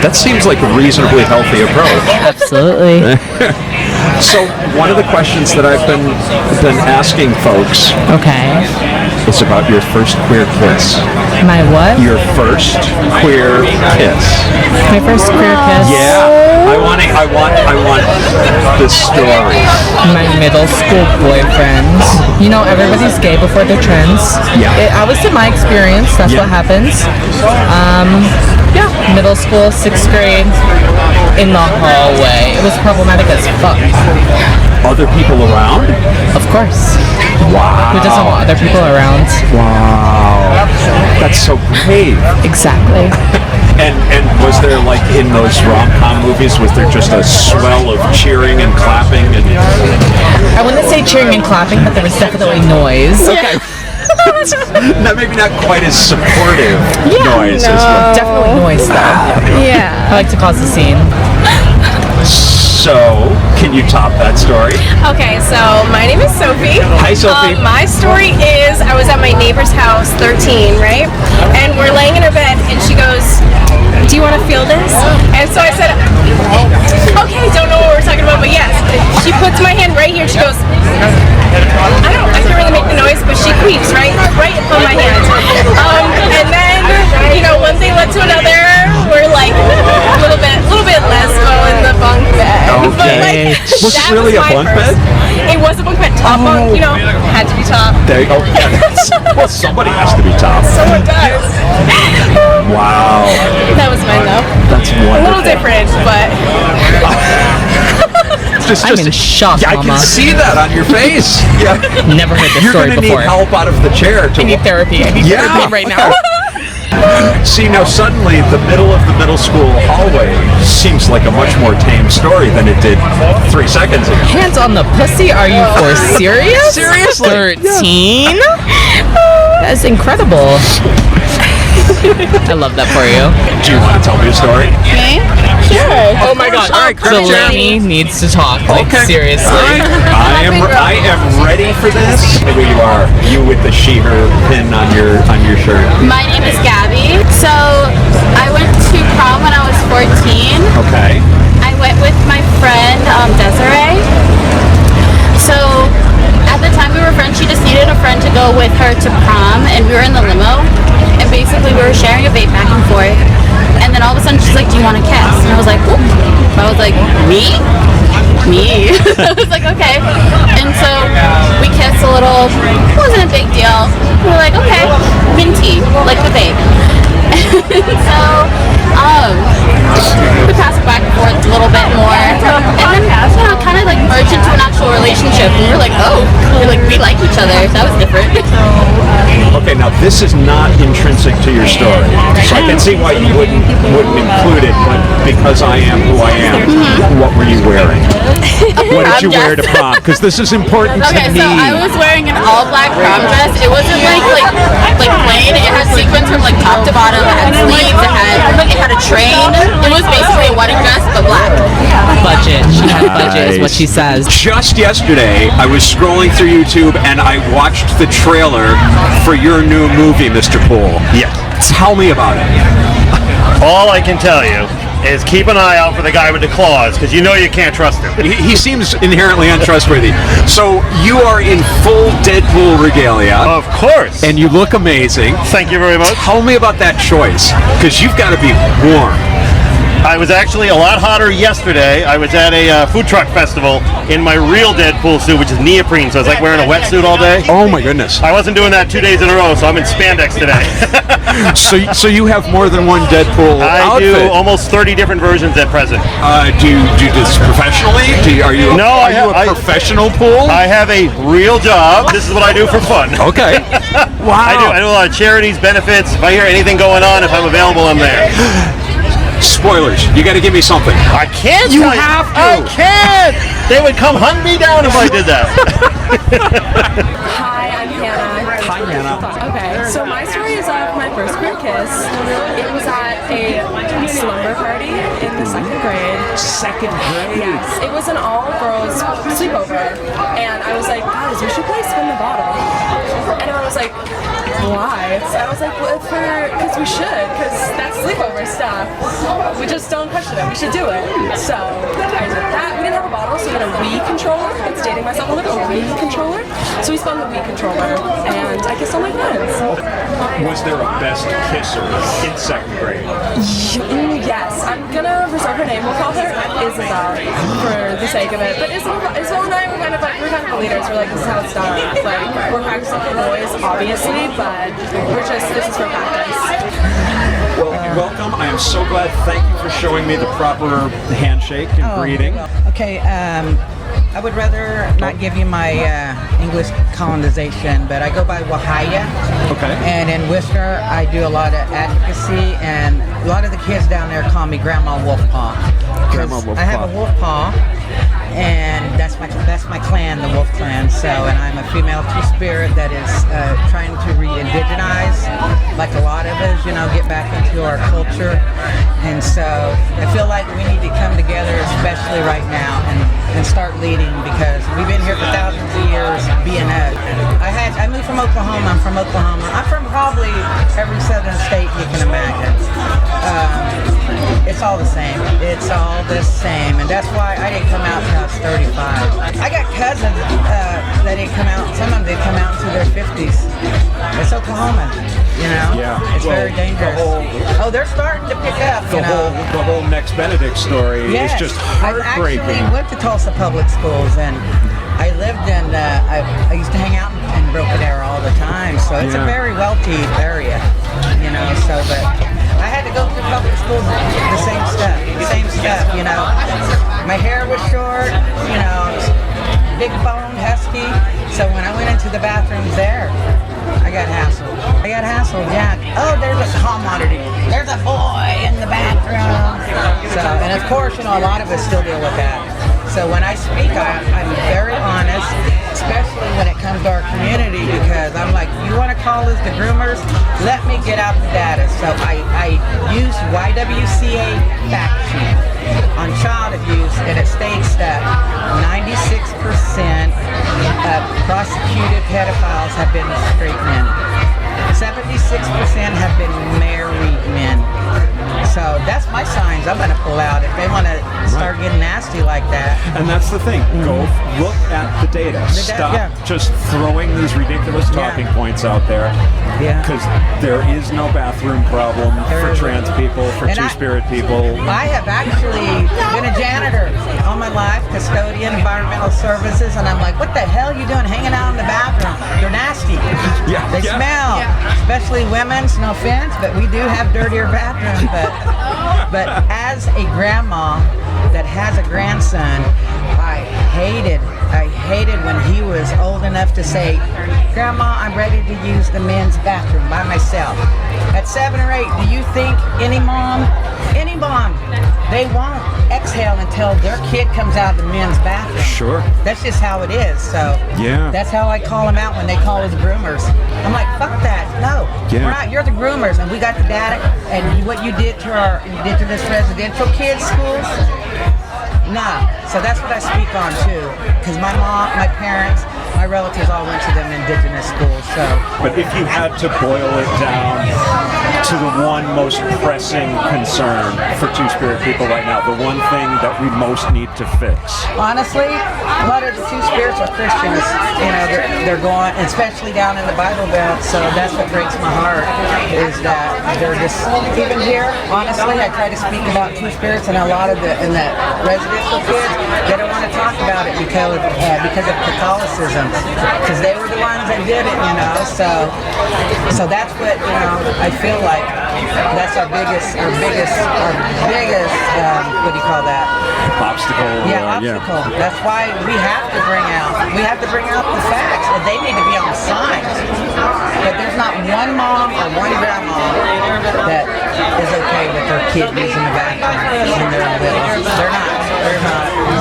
That seems like a reasonably healthy approach. Absolutely. So one of the questions that I've been asking folks is about your first queer kiss. My what? Your first queer kiss. My first queer kiss? Yeah. I want this story. My middle school boyfriend. You know, everybody's gay before they're trans. Yeah. I was in my experience. That's what happens. Yeah. Middle school, 6th grade, in the hallway. It was problematic as fuck. Other people around? Of course. Wow. Who doesn't want other people around? Wow. That's so brave. Exactly. And was there, like, in those rom-com movies, was there just a swell of cheering and clapping? And I wouldn't say cheering and clapping, but there was definitely noise. Okay. Maybe not quite as supportive noise. No. Definitely noise, though. Yeah. I like to cause a scene. So, can you top that story? Okay, so my name is Sophie. Hi, Sophie. My story is I was at my neighbor's house, 13, right? And we're laying in her bed, and she goes, "Do you want to feel this?" And so I said, "Okay, don't know what we're talking about, but yes." She puts my hand right here. She goes, I can't really make the noise, but she queefs right on my hand. And then, one thing led to another. We're like a little bit less in the bunk bed. Okay. But Was it really a bunk bed? It was a bunk bed. Top bunk, had to be top. There you go. Well, somebody has to be top. Someone does. Wow. That was mine though. That's wonderful. A little different, but. I'm in shock, I Mama. can see that on your face. Yeah. Never heard this story You're before. Need help out of the chair. I need therapy. I need therapy right now. See, now suddenly the middle of the middle school hallway seems like a much more tame story than it did 3 seconds ago. Hands on the pussy? Are you for serious? Seriously? 13? That's incredible. I love that for you. Do you want to tell me a story? Me? Sure. Oh my god. All right, Delaney needs to talk. Like, seriously. I am ready for this. Here you are. You with the she/her pin on your shirt. My name is Gabby. So I went to prom when I was 14. Okay. I went with my friend Desiree. So at the time we were friends, she just needed a friend to go with her to prom, and we were in the limo. And basically we were sharing a vape back and forth. And then all of a sudden she's like, "Do you want to kiss?" And I was like, "Oop." I was like, "Me?" I was like, "Okay." And so we kissed a little. It wasn't a big deal. We were like, "Okay, minty, like the vape." So we passed back and forth a little bit more, and then kind of like merged into an actual relationship. And we were like, we like each other. That was different. Okay, now this is not intrinsic to your story, so I can see why you wouldn't include it. But because I am who I am, what were you wearing? What did you wear to prom? Because this is important to me. Okay, so I was wearing an all-black prom dress. It wasn't like plain. It had sequins from like top to bottom. It had sleeves. It had a train. It was basically a wedding dress, but black. Budget. She had budget, is what she says. Just yesterday, I was scrolling through YouTube and I watched the trailer for your new movie, Mr. Poole. Yeah. Tell me about it. All I can tell you is keep an eye out for the guy with the claws, because you know you can't trust him. He seems inherently untrustworthy. So you are in full Deadpool regalia. Of course. And you look amazing. Thank you very much. Tell me about that choice, because you've got to be warm. I was actually a lot hotter yesterday. I was at a food truck festival in my real Deadpool suit, which is neoprene, so it's like wearing a wetsuit all day. Oh my goodness. I wasn't doing that 2 days in a row, so I'm in spandex today. So you have more than one Deadpool outfit? I do almost 30 different versions at present. Do you do this professionally? Are you a professional Poole? I have a real job. This is what I do for fun. Okay. Wow. I do a lot of charities, benefits. If I hear anything going on, if I'm available, I'm there. Spoilers. You got to give me something. I can't. You have to. I can't. They would come hunt me down if I did that. Hi, I'm Hannah. Hi, Hannah. Okay, so my story is of my first queer kiss. It was at a slumber party in the second grade. Second grade? Yes. It was an all-girls sleepover. And I was like, guys, we should play spin the bottle. And I was like, why? So I was like, well, because we should, because that's sleepover stuff. We just don't question it. We should do it. So I did that. We didn't have a bottle, so we had a Wii controller. It's dating myself a little. A Wii controller. So we spun the Wii controller, and I kissed all my friends. Was there a best kisser in second grade? Yes. I'm gonna reserve her name. We'll call her Isabel for the sake of it. But Isabel and I were kind of the leaders. We're like, this is how it's done. Like, we're practicing for boys, obviously, but this is for practice. Well, welcome. I am so glad. Thank you for showing me the proper handshake and greeting. Okay, I would rather not give you my English colonization, but I go by Wahaya. Okay. And in Worcester, I do a lot of advocacy, and a lot of the kids down there call me Grandma Wolfpaw. Grandma Wolfpaw. I have a wolf paw, and that's my clan, the Wolf Clan. So, and I'm a female two-spirit that is trying to re-indigenize, like a lot of us, get back into our culture. And so I feel like we need to come together, especially right now, and start leading, because we've been here for thousands of years being I moved from Oklahoma. I'm from Oklahoma. I'm from probably every southern state you can imagine. It's all the same. It's all the same. And that's why I didn't come out until I was 35. I got cousins that didn't come out. Some of them did come out into their 50s. It's Oklahoma, Yeah. It's very dangerous. They're starting to pick up, The whole Next Benedict story is just heartbreaking. I actually went to Tulsa Public Schools, and I lived in, I used to hang out in Broken Arrow all the time, so it's a very wealthy area, but I had to go through public schools, the same stuff, My hair was short, big bone, husky, so when I went into the bathrooms there, I got hassled, yeah. Oh, there's a commodity. There's a boy in the bathroom. So, and of course, a lot of us still deal with that. So when I speak, I'm very honest, especially when it comes to our community, because I'm like, you want to call us the groomers? Let me get out the data. So I use YWCA fact sheet on child abuse, and it states that 96% of prosecuted pedophiles have been straight men. 76% have been married men. So that's my signs I'm going to pull out if they want to start getting nasty like that. And that's the thing. Go look at the data. Stop just throwing these ridiculous talking points out there. Yeah. Because there is no bathroom problem for trans people, for two-spirit people. I have actually been a janitor all my life, custodian, environmental services, and I'm like, what the hell are you doing hanging out in the bathroom? They're nasty. They smell. Especially women's, no offense, but we do have dirtier bathrooms. But as a grandma that has a grandson, I hated when he was old enough to say, Grandma, I'm ready to use the men's bathroom by myself. At 7 or 8, do you think any mom, they won't exhale until their kid comes out of the men's bathroom? Sure. That's just how it is. So that's how I call them out when they call us groomers. I'm like, fuck that. No. We're not. You're the groomers, and we got the data. And what you did to this residential kids' schools. Nah. So that's what I speak on too. Because my mom, my parents, my relatives all went to them indigenous schools. So. But if you had to boil it down to the one most pressing concern for two-spirit people right now, the one thing that we most need to fix. Honestly, a lot of the two-spirits are Christians. They're going, especially down in the Bible Belt. So that's what breaks my heart, is that they're just, even here, honestly, I try to speak about two-spirits, and a lot of the residential kids, they don't want to talk about it because of Catholicism, because they were the ones that did it, So that's what I feel like. That's our biggest. What do you call that? Obstacle. Obstacle. That's why we have to bring out the facts, and they need to be on the signs. But there's not one mom or one grandma that is okay with their kid using the bathroom when they're little. They're not.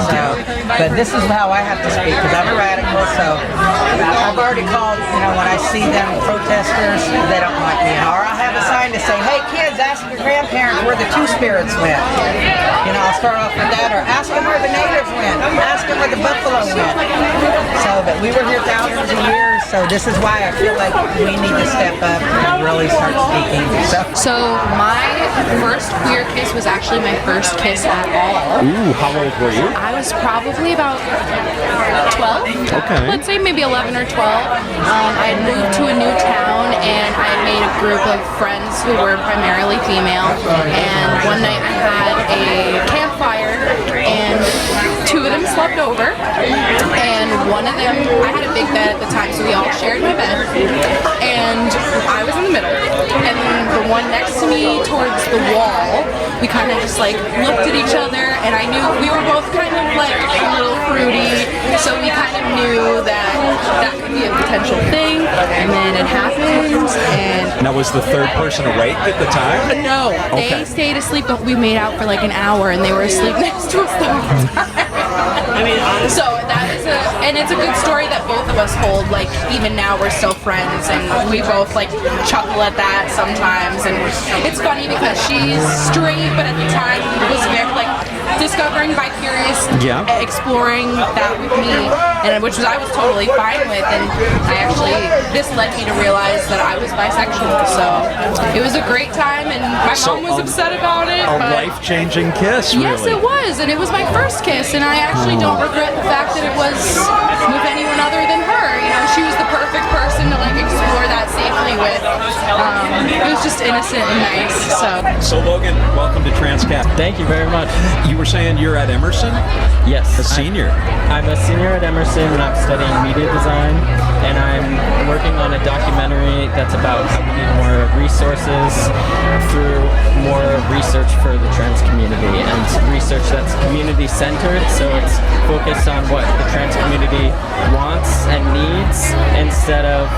So But this is how I have to speak because I'm a radical. So I've already called, when I see them protesters, they don't like me. Or I have a sign to say, hey kids, ask your grandparents where the Two Spirits went. I'll start off with that. Or ask them where the natives went. Ask them where the buffalo went. So, but we were here thousands of years. So this is why I feel like we need to step up and really start speaking. So my first queer kiss was actually my first kiss at all. Ooh, how old were you? I was probably about 12. Okay. Let's say maybe 11 or 12. I had moved to a new town and I had made a group of friends who were primarily female. And one night I had a campfire and two of them slept over. And one of them, I had a big bed at the time, so we all shared my bed. And I was in the middle. And then the one next to me towards the wall, we kind of just like looked at each other, and I knew we were both kind of like a little fruity, so we kind of knew that that could be a potential thing. And then it happened, and Now, was the third person awake at the time? no, Okay. they stayed asleep, but we made out for like an hour, and they were asleep next to us the whole time. So that is and it's a good story that both of us hold. Like even now, we're still friends, and we both like chuckle at that sometimes. And it's funny because she's straight, but at the time was very like discovering vicarious, exploring that with me, and which was I was totally fine with. And this led me to realize that I was bisexual. So it was a great time, and my mom was upset about it. A but life-changing kiss, really. yes, it was, and it was my first kiss, and I actually don't regret the fact that it was with anyone other than her. She was the perfect person to like explore that safely with. It was just innocent and nice. So Logan, welcome to Transqat. Thank you very much. You were saying you're at Emerson? Yes. A senior. I'm a senior at Emerson, and I'm studying media design, and I'm working on a documentary that's about how we need more resources through more research for the trans community, and research that's community-centered, so it's focused on what the trans community wants and needs instead of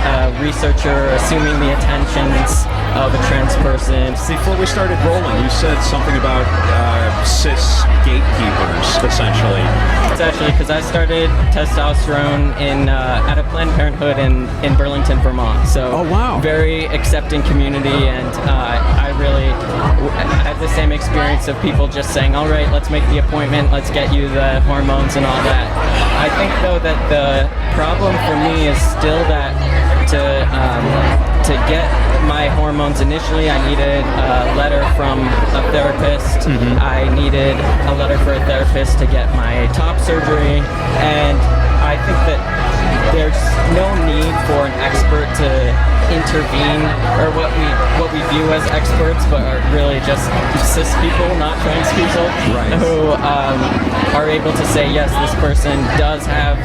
a researcher assuming the attentions of a trans person. Before we started rolling, you said something about cis gatekeepers, essentially. It's actually because I started testosterone at a Planned Parenthood in Burlington, Vermont. So very accepting community, and I really had the same experience of people just saying, all right, let's make the appointment, let's get you the hormones and all that. I think though that the problem for me is still that to get my hormones initially, I needed a letter from a therapist. I needed a letter for a therapist to get my top surgery, and I think that there's no need for an expert to intervene, or what we view as experts, but are really just cis people, not trans people, who are able to say, yes, this person does have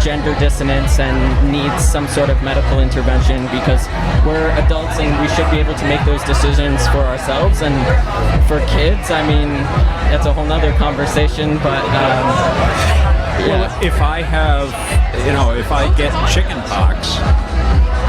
gender dissonance and needs some sort of medical intervention, because we're adults and we should be able to make those decisions for ourselves. And for kids, I mean, that's a whole nother conversation, but well, if I have, if I get chicken pox,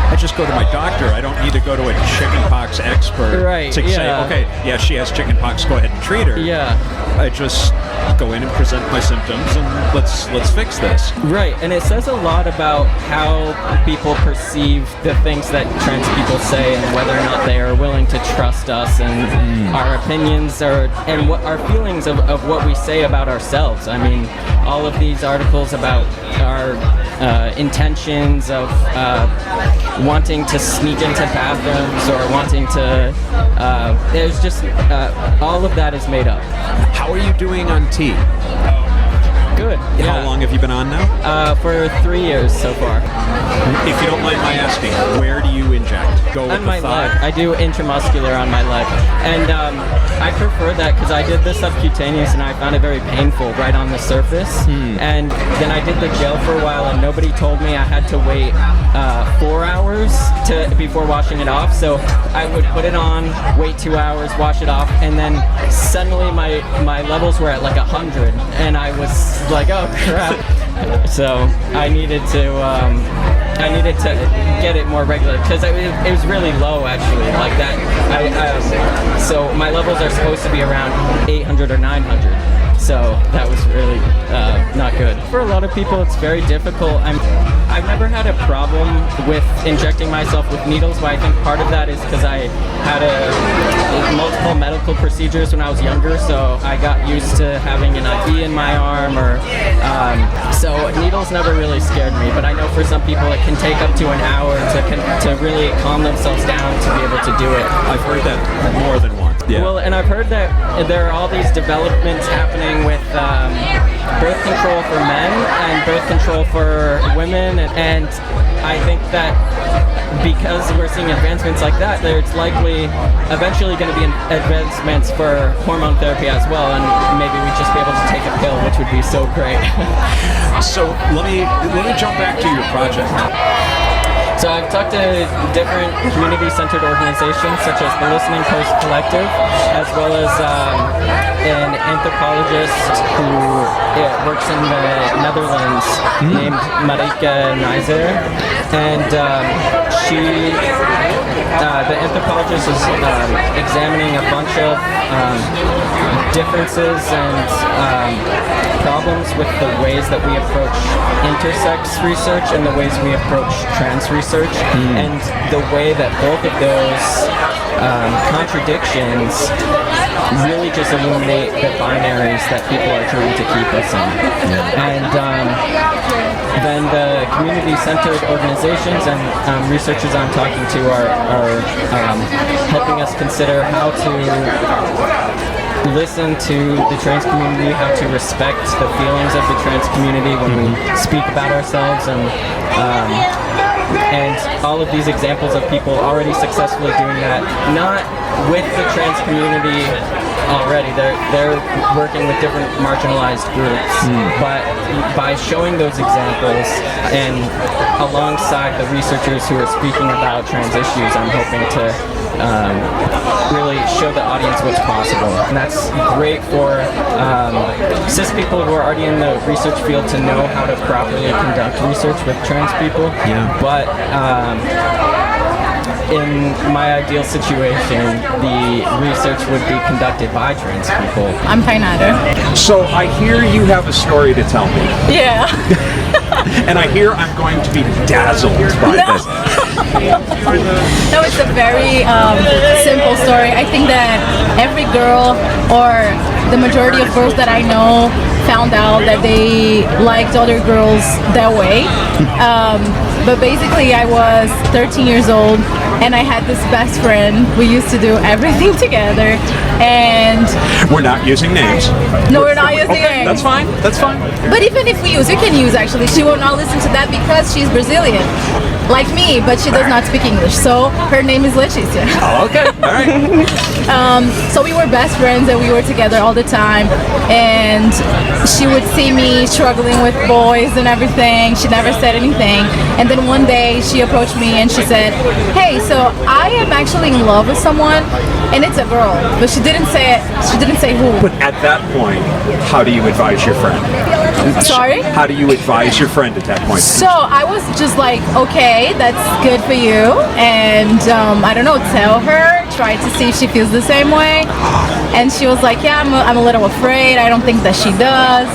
I just go to my doctor. I don't need to go to a chickenpox expert to say, okay, yeah, she has chickenpox, go ahead and treat her. Yeah. I just go in and present my symptoms and let's fix this. Right, and it says a lot about how people perceive the things that trans people say, and whether or not they are willing to trust us and our opinions, and what our feelings of what we say about ourselves. I mean, all of these articles about our intentions of wanting to sneak into bathrooms or wanting to there's just all of that is made up. How are you doing on T? Good. How long have you been on now? For 3 years so far. If you don't mind my asking, where do you inject? Go with on the my thigh? leg. I do intramuscular on my leg, and I prefer that because I did the subcutaneous and I found it very painful right on the surface. And then I did the gel for a while, and nobody told me I had to wait 4 hours before washing it off. So I would put it on, wait 2 hours, wash it off, and then suddenly my levels were at like 100, and I was like, oh crap. So I needed to get it more regular, because it was really low actually, like that. So my levels are supposed to be around 800 or 900. so that was really not good. For a lot of people, it's very difficult. I've never had a problem with injecting myself with needles, but I think part of that is because I had multiple medical procedures when I was younger, so I got used to having an IV in my arm, so needles never really scared me. But I know for some people it can take up to an hour to really calm themselves down to be able to do it. I've heard that more than once. Yeah. Well, and I've heard that there are all these developments happening with birth control for men and birth control for women, and I think that because we're seeing advancements like that, there's likely eventually going to be advancements for hormone therapy as well, and maybe we'd just be able to take a pill, which would be so great. So let me jump back to your project. So I've talked to different community-centered organizations such as the Listening Post Collective, as well as an anthropologist who works in the Netherlands named Marike Nijzer. And the anthropologist is examining a bunch of differences and problems with the ways that we approach intersex research and the ways we approach trans research, and the way that both of those contradictions really just illuminate the binaries that people are trying to keep us in. And then the community-centered organizations and researchers I'm talking to are helping us consider how to listen to the trans community, how to respect the feelings of the trans community when we speak about ourselves, and all of these examples of people already successfully doing that, not with the trans community already. They're working with different marginalized groups, but by showing those examples and alongside the researchers who are speaking about trans issues, I'm hoping to really show the audience what's possible. And that's great for cis people who are already in the research field to know how to properly conduct research with trans people. Yeah. But in my ideal situation, the research would be conducted by trans people. I'm Tainada. So I hear you have a story to tell me. Yeah. And I hear I'm going to be dazzled by this. No, it's a very simple story. I think that every girl, or the majority of girls that I know, found out that they liked other girls that way. But basically I was 13 years old and I had this best friend. We used to do everything together, and we're not using names. No, we're not using names. That's fine. That's fine. But even if we can use actually. She will not listen to that because she's Brazilian, like me, but she does not speak English. So her name is Leticia. Oh, okay. All right. So we were best friends and we were together all the time. And she would see me struggling with boys and everything. She never said anything. And then one day she approached me and she said, "Hey, so I am actually in love with someone, and it's a girl." But she didn't say it. She didn't say who. But at that point, how do you advise your friend? Sorry? How do you advise your friend at that point? So I was just like, okay, that's good for you, and I don't know, tell her, try to see if she feels the same way. And she was like, yeah, I'm a little afraid, I don't think that she does.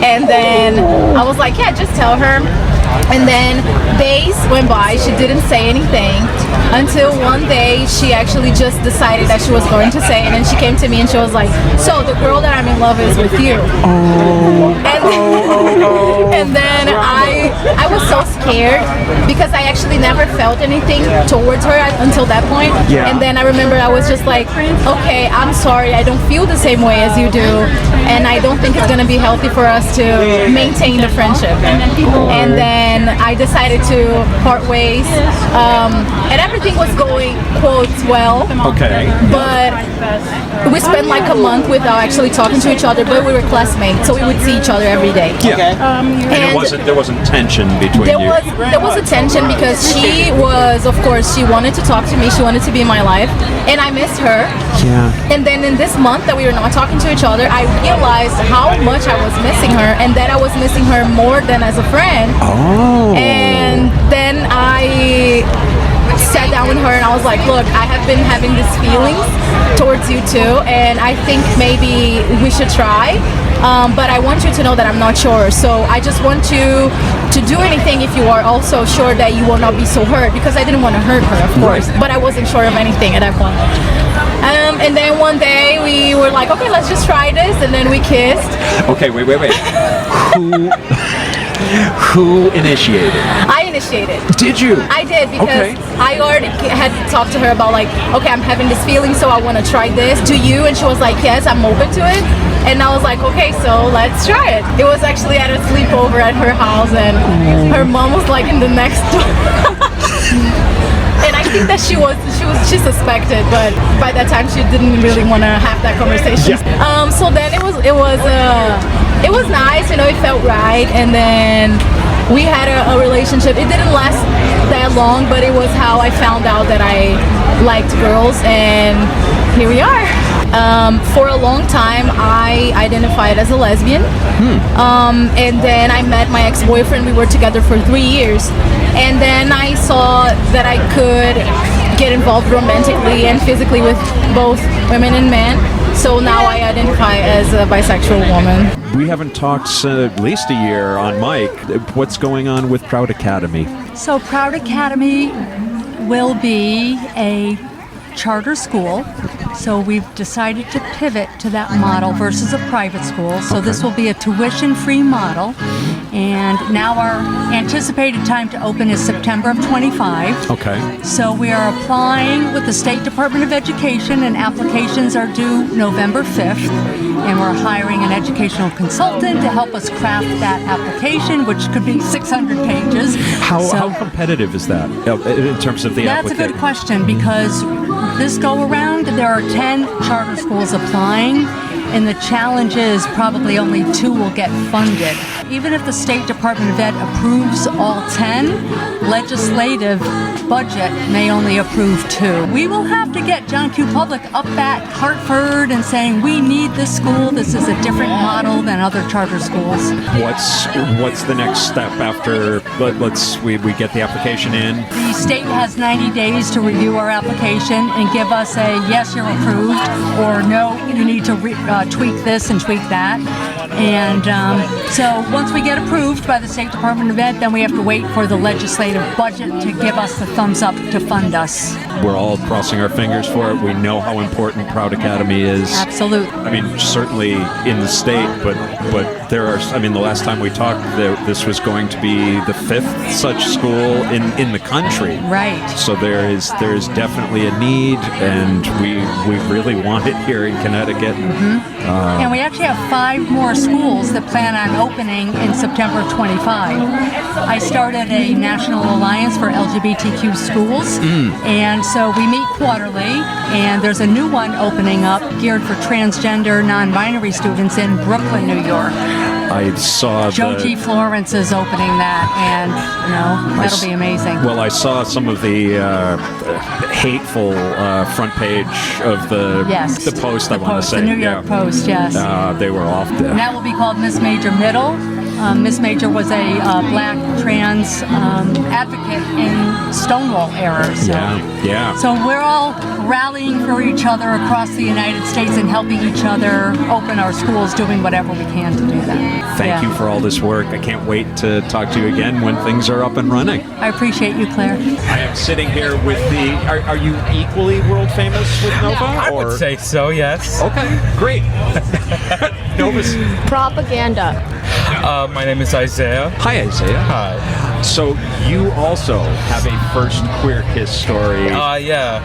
And then I was like, yeah, just tell her. And then days went by, she didn't say anything until one day she actually just decided that she was going to say it, and then she came to me and she was like, "So the girl that I'm in love is with you." And then I was so scared because I actually never felt anything towards her until that point. Yeah. And then I remember I was just like, okay, I'm sorry, I don't feel the same way as you do, and I don't think it's gonna be healthy for us to maintain the friendship. And then I decided to part ways, and everything was going, quotes, well. Okay. But we spent like a month without actually talking to each other, but we were classmates, so we would see each other every day. Yeah. And there wasn't tension between you. There was a tension because she was, of course, she wanted to talk to me, she wanted to be in my life, and I missed her. Yeah. And then in this month that we were not talking to each other, I realized how much I was missing her, and that I was missing her more than as a friend. Oh. And then I sat down with her and I was like, look, I have been having these feelings towards towards you too, and I think maybe we should try. But I want you to know that I'm not sure. So I just want you to do anything if you are also sure that you will not be so hurt, because I didn't want to hurt her, of course, but I wasn't sure of anything at that point. And then one day we were like, okay, let's just try this, and then we kissed. Okay, wait. Who initiated? I initiated. Did you? I did, because I already had talked to her about like, okay, I'm having this feeling, so I want to try this. Do you? And she was like, yes, I'm open to it. And I was like, okay, so let's try it. It was actually at a sleepover at her house, and her mom was like in the next door. And I think that she suspected, but by that time she didn't really want to have that conversation. Yeah. So then it was nice, it felt right, and then we had a relationship. It didn't last that long, but it was how I found out that I liked girls, and here we are. For a long time, I identified as a lesbian, and then I met my ex-boyfriend. We were together for 3 years, and then I saw that I could get involved romantically and physically with both women and men. So now I identify as a bisexual woman. We haven't talked at least a year on mic. What's going on with Proud Academy? So Proud Academy will be a charter school. So we've decided to pivot to that model versus a private school. So this will be a tuition-free model. And now our anticipated time to open is September of 25. Okay. So we are applying with the State Department of Education, and applications are due November 5th. And we're hiring an educational consultant to help us craft that application, which could be 600 pages. How competitive is that in terms of the That's a good question, because this go around there are 10 charter schools applying, and the challenge is probably only 2 will get funded. Even if the State Department of Ed approves all 10, legislative budget may only approve 2. We will have to get John Q. Public up at Hartford and saying, we need this school. This is a different model than other charter schools. What's the next step after we get the application in? The state has 90 days to review our application and give us a yes, you're approved, or no, you need to tweak this and tweak that. And so once we get approved by the State Department of Ed, then we have to wait for the legislative budget to give us the thumbs up to fund us. We're all crossing our fingers for it. We know how important Proud Academy is. Absolutely. I mean, certainly in the state, but there are, the last time we talked, this was going to be the 5th such school in the country. Right. So there is definitely a need, and we really want it here in Connecticut. And we actually have 5 more schools that plan on opening in September of 25. I started a national alliance for LGBTQ schools, and so we meet quarterly, and there's a new one opening up geared for transgender, non-binary students in Brooklyn, New York. I saw Joe G. Florence is opening that, and that'll be amazing. Well, I saw some of the hateful front page of the Post. I want to say the New York Post. Yes, they were off. And that will be called Miss Major Middle. Miss Major was a black trans advocate in Stonewall era. So. Yeah. So we're all rallying for each other across the United States and helping each other open our schools, doing whatever we can to do that. Thank you for all this work. I can't wait to talk to you again when things are up and running. I appreciate you, Claire. I am sitting here with the... Are you equally world famous with Nova? I would say so, yes. Okay, great. Nova's... Propaganda. My name is Isaiah. Hi, Isaiah. Hi. So you also have a first queer kiss story. Yeah.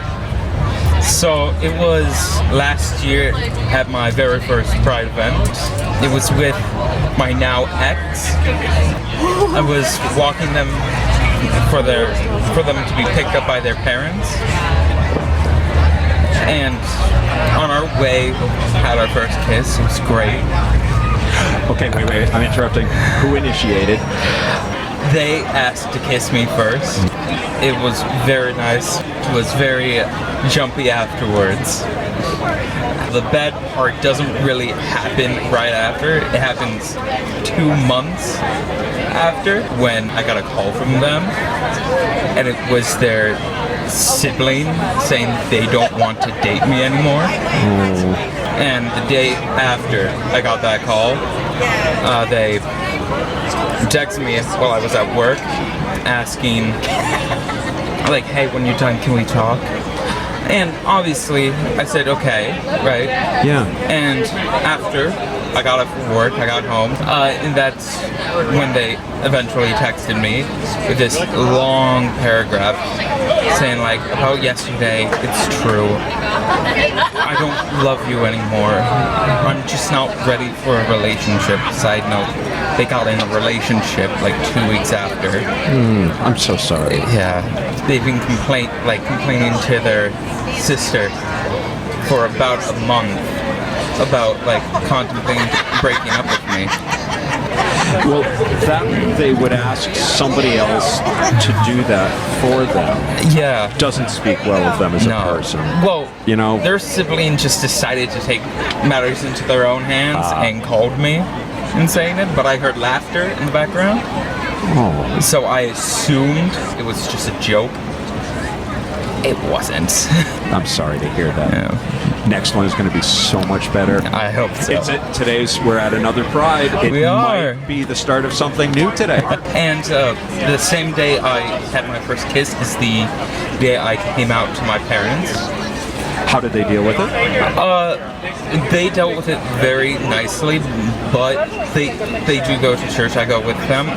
So it was last year at my very first Pride event. It was with my now ex. I was walking them for them to be picked up by their parents. And on our way, had our first kiss. It was great. Okay, wait, I'm interrupting. Who initiated? They asked to kiss me first. It was very nice. It was very jumpy afterwards. The bad part doesn't really happen right after. It happens 2 months after, when I got a call from them, and it was their sibling saying they don't want to date me anymore. And the day after I got that call, they texted me while I was at work asking, like, hey, when you're done, can we talk? And obviously, I said, okay, right? Yeah. And after I got off from work, I got home, and that's when they eventually texted me with this long paragraph saying, like, about yesterday, it's true. I don't love you anymore. I'm just not ready for a relationship. Side note, they got in a relationship like 2 weeks after. I'm so sorry. Yeah, they've been complaining to their sister for about a month about like contemplating breaking up with me. Well, that they would ask somebody else to do that for them. Yeah, doesn't speak well of them as a person. Well, you know, their sibling just decided to take matters into their own hands and called me and saying it, but I heard laughter in the background. So I assumed it was just a joke. It wasn't. I'm sorry to hear that. Yeah. Next one is going to be so much better. I hope so. We're at another Pride. We are. Might be the start of something new today. And the same day I had my first kiss is the day I came out to my parents. How did they deal with it? They dealt with it very nicely, but they do go to church. I go with them.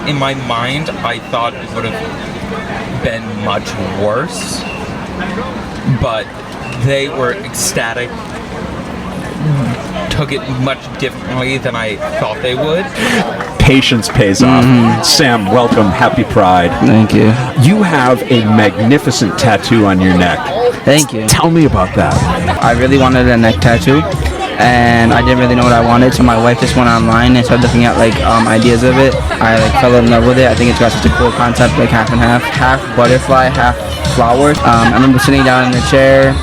In my mind, I thought it would have been much worse, but they were ecstatic, took it much differently than I thought they would. Patience pays off. Sam, welcome. Happy Pride. Thank you. You have a magnificent tattoo on your neck. Thank you. Tell me about that. I really wanted a neck tattoo, and I didn't really know what I wanted, so my wife just went online and started looking at ideas of it. I fell in love with it. I think it's got such a cool concept, like half and half butterfly, half flowers. I remember sitting down in the chair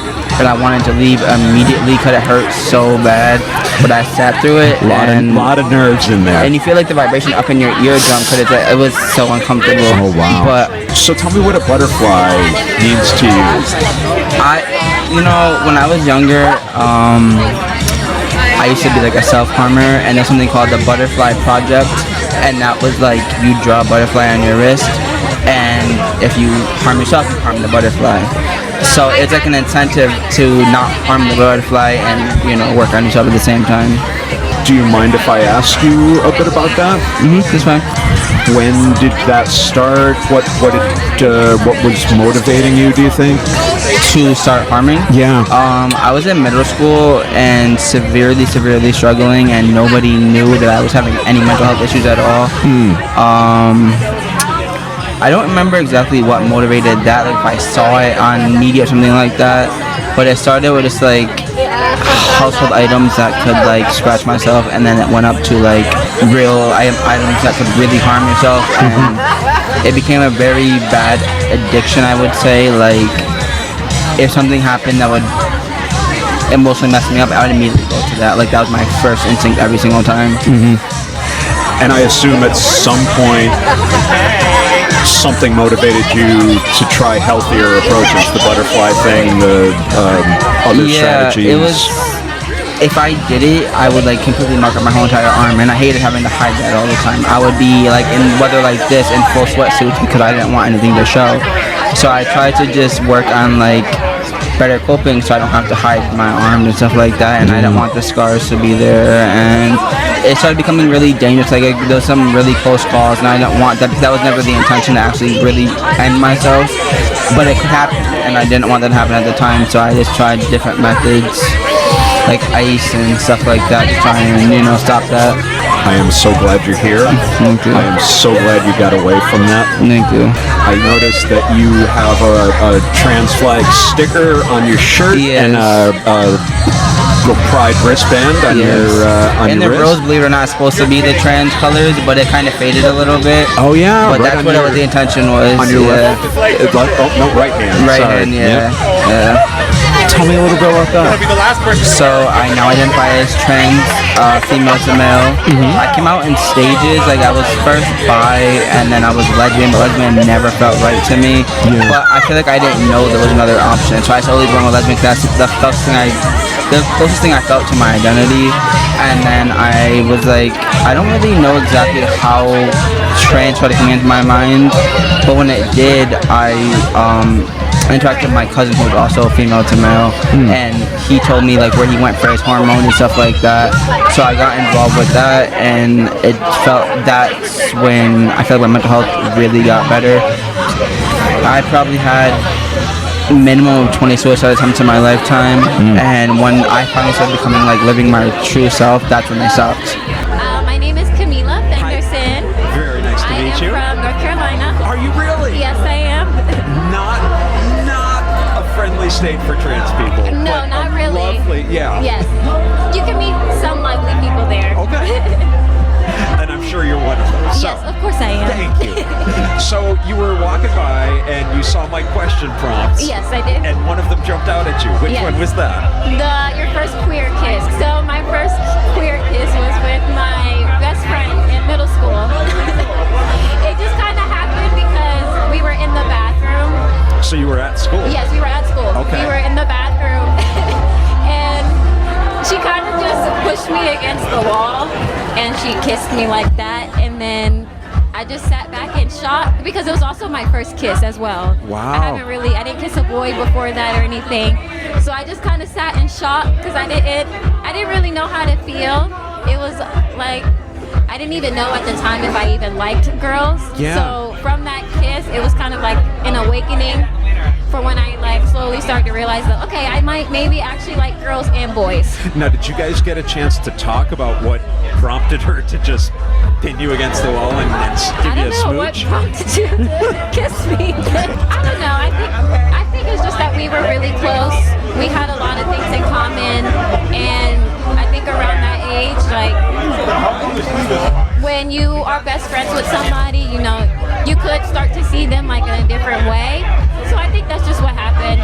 and I wanted to leave immediately because it hurt so bad, but I sat through it. A lot of nerves in there. And you feel like the vibration up in your eardrum because it was so uncomfortable. Oh wow! So tell me what a butterfly means to you. When I was younger, I used to be like a self-harmer, and there's something called the Butterfly Project, and that was like you draw a butterfly on your wrist, and if you harm yourself, you harm the butterfly. So it's like an incentive to not harm the butterfly and work on yourself at the same time. Do you mind if I ask you a bit about that? That's fine. When did that start? What was motivating you, do you think? To start harming? Yeah. I was in middle school and severely struggling, and nobody knew that I was having any mental health issues at all. I don't remember exactly what motivated that, like if I saw it on media or something like that, but it started with just like household items that could like scratch myself, and then it went up to like real items that could really harm yourself, and it became a very bad addiction, I would say. Like if something happened that would emotionally mess me up, I would immediately go to that. Like that was my first instinct every single time. And I assume at some point something motivated you to try healthier approaches, the butterfly thing, the other strategies. It was, if I did it, I would like completely mark up my whole entire arm, and I hated having to hide that all the time. I would be like in weather like this in full sweatsuits because I didn't want anything to show. So I tried to just work on like better coping so I don't have to hide my arm and stuff like that, and I didn't want the scars to be there, and it started becoming really dangerous. Like there was some really close calls, and I didn't want that because that was never the intention to actually really end myself, but it could happen, and I didn't want that to happen at the time, so I just tried different methods like ice and stuff like that to try and stop that. I am so glad you're here. Thank you. I am so glad you got away from that. Thank you. I noticed that you have a trans flag sticker on your shirt and a little Pride wristband on your and the wrist. rose, believe it or not, is supposed to be the trans colors, but it kind of faded a little bit. Oh yeah, but that's what the intention was. On your left? Oh no, right hand. Right hand, yeah. Tell me a little bit about that. So I now identify as trans, female to male. I came out in stages. Like I was first bi, and then I was lesbian, but lesbian never felt right to me. But I feel like I didn't know there was another option, so I slowly went with lesbian because that's the closest thing I felt to my identity. And then I was like, I don't really know exactly how trans started coming into my mind, but when it did, I interacted with my cousin who was also female to male, and he told me like where he went for his hormones and stuff like that. So I got involved with that, and that's when I felt like my mental health really got better. I probably had minimum of 20 suicide attempts in my lifetime, and when I finally started becoming like living my true self, that's when they stopped. My name is Camila Fenderson. Very nice to meet you. I am from North Carolina. Are you really? Yes, I am. Not a friendly state for trans people. No, but not really. Lovely, yeah. Yes. You can meet some lovely people there. Okay. And I'm sure you're one of them. So, yes, of course I am. Thank you. So you were walking by and you saw my question prompts. Yes, I did. And one of them jumped out at you. Which one was that? Your first queer kiss. So my first queer kiss was with my best friend in middle school. It just kind of happened because we were in the bathroom. So you were at school? Yes, we were at school. Okay. We were in the bathroom. And she kind of just pushed me against the wall and she kissed me like that, and then I just sat back in shock because it was also my first kiss as well. Wow. I didn't kiss a boy before that or anything, so I just kind of sat in shock because I didn't really know how to feel. It was like I didn't even know at the time if I even liked girls. Yeah. So from that kiss, it was kind of like an awakening for when I like slowly started to realize that okay, I might maybe actually like girls and boys. Now, did you guys get a chance to talk about what prompted her to just pin you against the wall and give you a smooch? What prompted you to kiss me? I don't know. I think it's just that we were really close. We had a lot of things in common, and I think around that age, like when you are best friends with somebody, you know, you could start to see them like in a different way. So I think that's just what happened.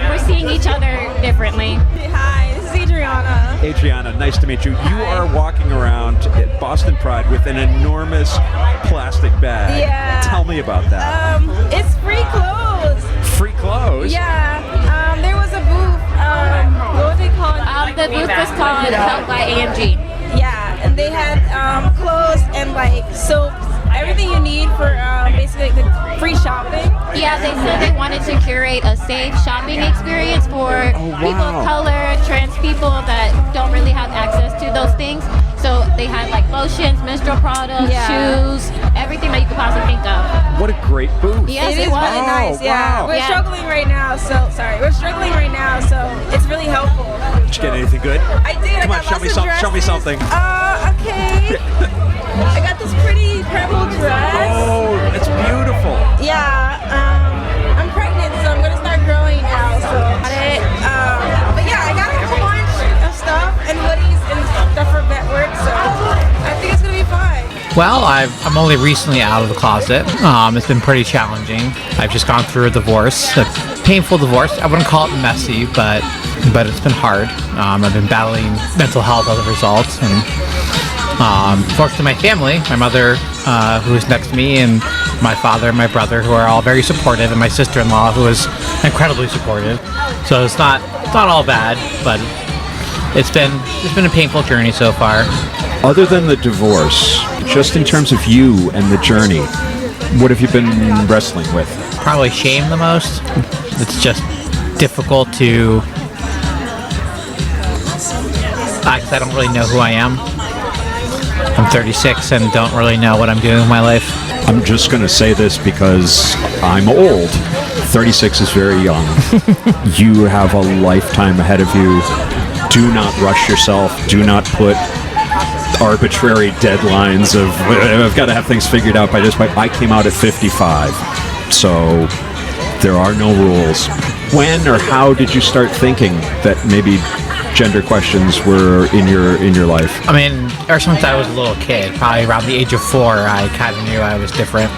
We're seeing each other differently. Hi, this is Adriana. Adriana, nice to meet you. You are walking around at Boston Pride with an enormous plastic bag. Yeah. Tell me about that. It's free clothes. Free clothes? Yeah. There was a booth. What was it called? The booth was called Help by AMG. Yeah, and they had clothes and like soaps, everything you need for basically the free shopping. Yeah, they said they wanted to curate a safe shopping experience for people of color, trans people that don't really have access to those things. So they had like lotions, menstrual products, shoes, everything that you could possibly think of. What a great booth. Yes, it is really nice. Yeah, we're struggling right now. So it's really helpful. Did you get anything good? I did. Come on, show me something. Okay. I got this pretty purple dress. Oh, it's beautiful. Yeah. I'm pregnant, so I'm gonna start growing now. So but yeah, I got a whole bunch of stuff and hoodies and stuff for vet work. So I think it's gonna be fun. Well, I'm only recently out of the closet. It's been pretty challenging. I've just gone through a divorce, a painful divorce. I wouldn't call it messy, but it's been hard. I've been battling mental health as a result, and fortunately my family, my mother who is next to me, and my father and my brother who are all very supportive, and my sister-in-law who is incredibly supportive. So it's not all bad, but it's been a painful journey so far. Other than the divorce, just in terms of you and the journey, what have you been wrestling with? Probably shame the most. It's just difficult to... I don't really know who I am. I'm 36 and don't really know what I'm doing with my life. I'm just going to say this because I'm old. 36 is very young. You have a lifetime ahead of you. Do not rush yourself. Do not put arbitrary deadlines of I've got to have things figured out by this point. I came out at 55, so there are no rules. When or how did you start thinking that maybe gender questions were in your life? I mean, ever since I was a little kid, probably around the age of 4, I kind of knew I was different.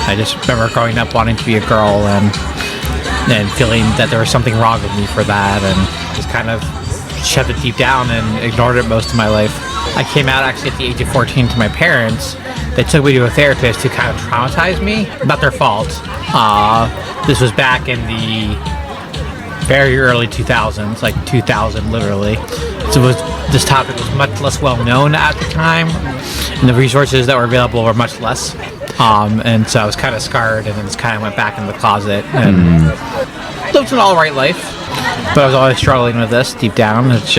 I just remember growing up wanting to be a girl, and and feeling that there was something wrong with me for that, and just kind of shoved it deep down and ignored it most of my life. I came out actually at the age of 14 to my parents. They took me to a therapist who kind of traumatized me. Not their fault. This was back in the very early 2000s, like 2000 literally. So this topic was much less well known at the time, and the resources that were available were much less. And so I was kind of scarred, and then just kind of went back in the closet and lived an all right life. But I was always struggling with this deep down. It's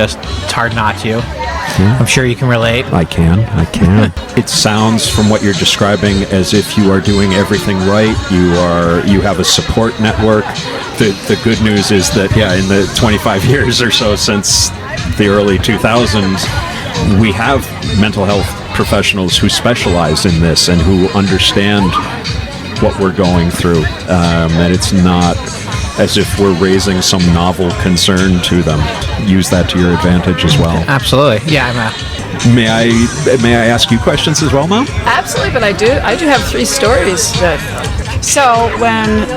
hard not to. Yeah. I'm sure you can relate. I can. It sounds from what you're describing as if you are doing everything right. You have a support network. The good news is that, in the 25 years or so since the early 2000s, we have mental health professionals who specialize in this and who understand what we're going through. And it's not as if we're raising some novel concern to them. Use that to your advantage as well. Absolutely. Yeah, May I ask you questions as well, Mom? Absolutely, but I do have 3 stories. So when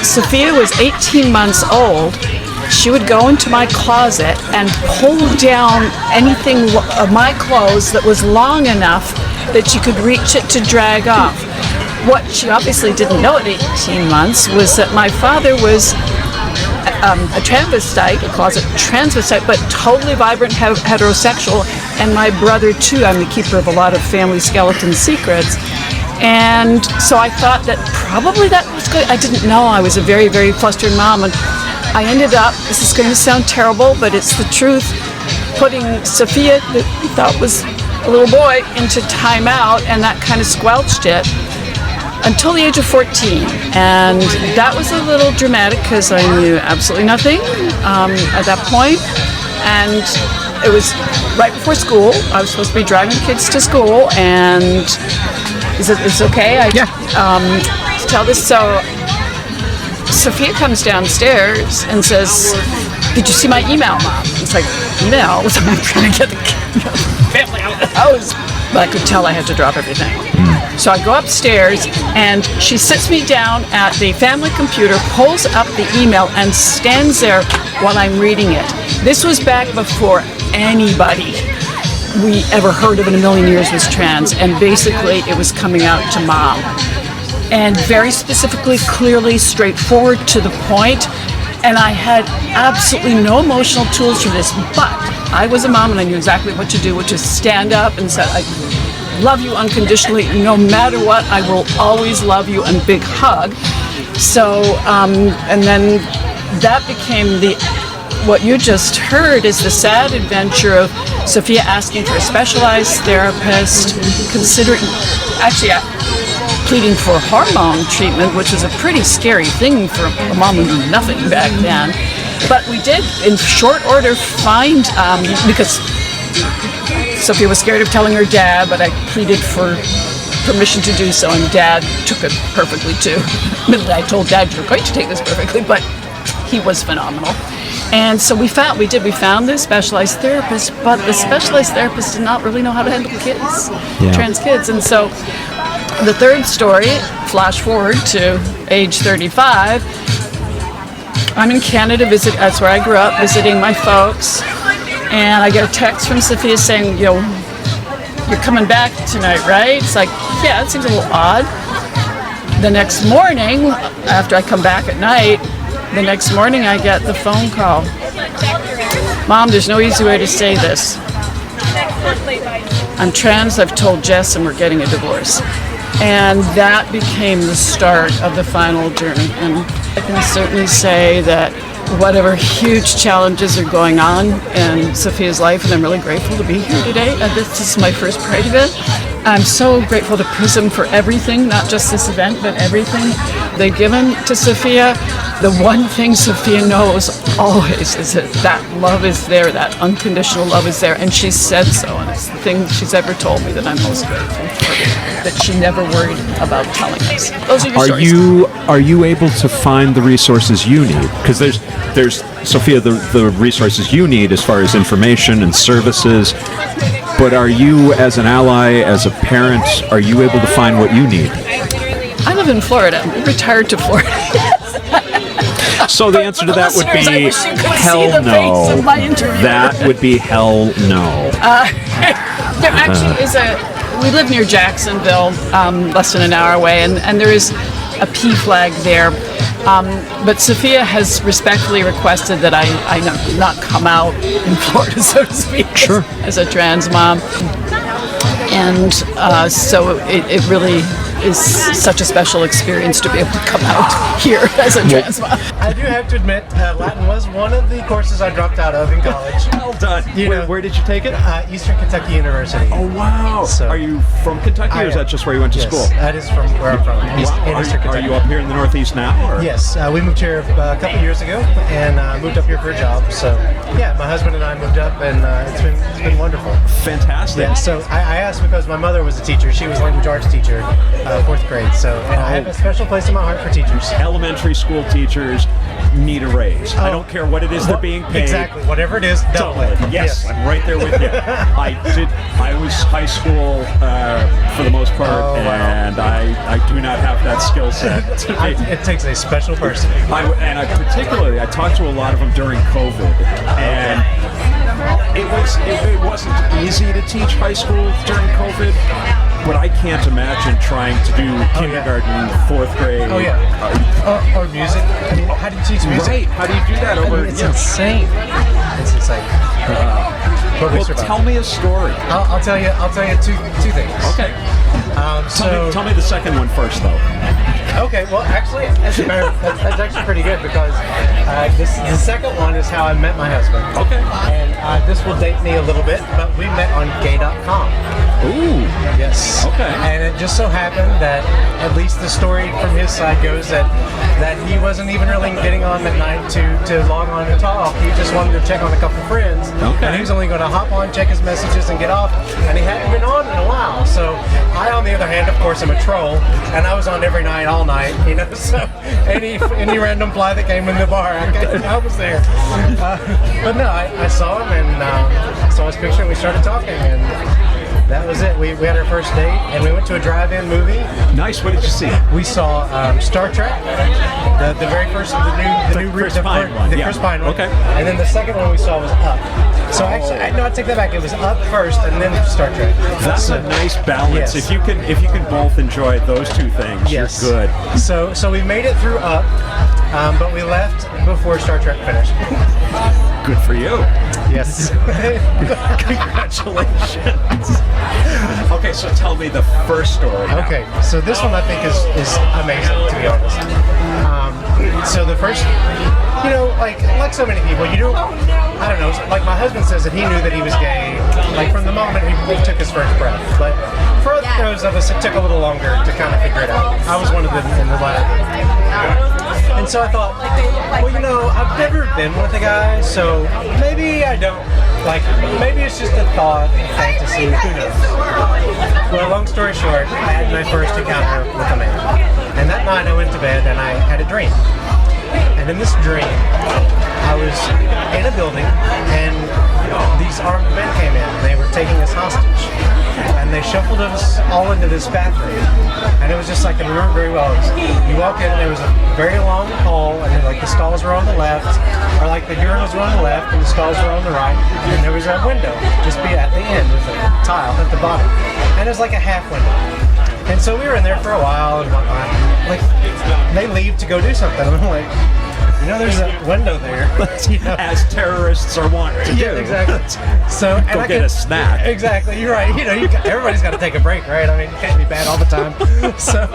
Sophia was 18 months old, she would go into my closet and pull down anything of my clothes that was long enough that she could reach it to drag off. What she obviously didn't know at 18 months was that my father was a transvestite, a closet transvestite, but totally vibrant heterosexual, and my brother too. I'm the keeper of a lot of family skeleton secrets. And so I thought that probably that was good. I didn't know. I was a very, very flustered mom, and I ended up, this is going to sound terrible, but it's the truth, putting Sophia, that we thought was a little boy, into timeout, and that kind of squelched it until the age of 14. And that was a little dramatic because I knew absolutely nothing at that point. And it was right before school. I was supposed to be driving kids to school, and is it okay? To tell this. So Sophia comes downstairs and says, "Did you see my email, Mom?" It's like, email? So I'm trying to get the family out of the house. But I could tell I had to drop everything. So I go upstairs, and she sits me down at the family computer, pulls up the email, and stands there while I'm reading it. This was back before anybody we ever heard of in a million years was trans, and basically it was coming out to Mom. And very specifically, clearly, straightforward, to the point. And I had absolutely no emotional tools for this, but I was a mom and I knew exactly what to do, which is stand up and say, I love you unconditionally, no matter what, I will always love you, and big hug. So, and then that became what you just heard is the sad adventure of Sophia asking for a specialized therapist, pleading for hormone treatment, which was a pretty scary thing for a mom who knew nothing back then. But we did, in short order, find, because Sophia was scared of telling her dad, but I pleaded for permission to do so, and Dad took it perfectly too. Admittedly, I told Dad, "You're going to take this perfectly," but he was phenomenal. And so we found the specialized therapist, but the specialized therapist did not really know how to handle kids, trans kids. And so the third story, flash forward to age 35, I'm in Canada, that's where I grew up, visiting my folks, and I get a text from Sophia saying, you're coming back tonight, right? It's like, yeah, it seems a little odd. The next morning, after I come back at night, the next morning I get the phone call. "Mom, there's no easy way to say this. I'm trans, I've told Jess, and we're getting a divorce." And that became the start of the final journey. And I can certainly say that whatever huge challenges are going on in Sophia's life, and I'm really grateful to be here today. This is my first Pride event. I'm so grateful to PRISM for everything, not just this event, but everything they've given to Sophia. The one thing Sophia knows always is that love is there, that unconditional love is there, and she said so, and it's the thing she's ever told me that I'm most grateful for, that she never worried about telling us. Those are your stories. Are you able to find the resources you need? Because there's Sophia, the resources you need as far as information and services, but are you, as an ally, as a parent, are you able to find what you need? I live in Florida. I'm retired to Florida. So the answer to that would Listeners, I be wish you could see hell the no. face of my interviewer. That would be hell no. There actually is we live near Jacksonville, less than an hour away, and there is a P flag there. But Sophia has respectfully requested that I not come out in Florida, so to speak, as a trans mom. And so it really is such a special experience to be able to come out here as a trans mom. I do have to admit, Latin was one of the courses I dropped out of in college. Well done. Where did you take it? Eastern Kentucky University. Oh, wow. So, are you from Kentucky, or is that just where you went to school? That is from where I'm from, Eastern Kentucky. Are you up here in the Northeast now? Or? Yes, we moved here a couple years ago, and moved up here for a job. So, yeah, my husband and I moved up, and it's been wonderful. Fantastic. Yeah, so I asked because my mother was a teacher. She was a language arts teacher, 4th grade. So I have a special place in my heart for teachers. Elementary school teachers need a raise. I don't care what it is they're being paid. Exactly, whatever it is, double it. Yes, I'm right there with you. I was high school for the most part, and I do not have that skill set. It takes a special person. Particularly, I talked to a lot of them during COVID, and it wasn't easy to teach high school during COVID. But I can't imagine trying to do kindergarten, 4th grade. Oh yeah. Or music. I mean, how do you teach music? Right. How do you do that over? It's insane. It's insane. Well, tell me a story. I'll tell you two things. Okay. Tell me the second one first, though. Okay. Well, actually, that's actually pretty good because the second one is how I met my husband. Okay. And this will date me a little bit, but we met on gay.com. Ooh. Yes. Okay. And it just so happened that at least the story from his side goes that he wasn't even really getting on at night to log on and talk. He just wanted to check on a couple friends. Okay. And he was only going to hop on, check his messages, and get off. And he hadn't been on in a while. So I, on the other hand, of course, am a troll, and I was on every night, all night. So any random fly that came in the bar, I was there. But no, I saw him and saw his picture, and we started talking, and that was it. We had our first date, and we went to a drive-in movie. Nice. What did you see? We saw Star Trek, the very first, the Chris Pine one. Chris Pine one. Okay. And then the second one we saw was Up. So actually, I take that back. It was Up first, and then Star Trek. That's a nice balance. Yes. If you can both enjoy those two things, you're good. So we made it through Up, but we left before Star Trek finished. Good for you. Yes. Congratulations. Okay, so tell me the first story. Okay, so this one I think is amazing, to be honest. So the first, like so many people, I don't know, like my husband says that he knew that he was gay, like from the moment he took his first breath. But for those of us, it took a little longer to kind of figure it out. I was one of them in the latter group. And so I thought, well, I've never been with a guy, so maybe I don't. Maybe it's just a thought, a fantasy, who knows? Well, long story short, I had my first encounter with a man. And that night I went to bed and I had a dream. And in this dream, I was in a building and these armed men came in and they were taking us hostage. And they shuffled us all into this bathroom. And it was just like, I remember very well, you walk in and there was a very long hall and the stalls were on the left, or the urinals were on the left and the stalls were on the right. And there was a window just at the end with a tile at the bottom. And it was like a half window. And so we were in there for a while and whatnot. They leave to go do something. And I'm like, there's a window there. As terrorists are wont to do. Yeah, exactly. So go get a snack. Exactly. You're right. Everybody's got to take a break, right? I mean, you can't be bad all the time. So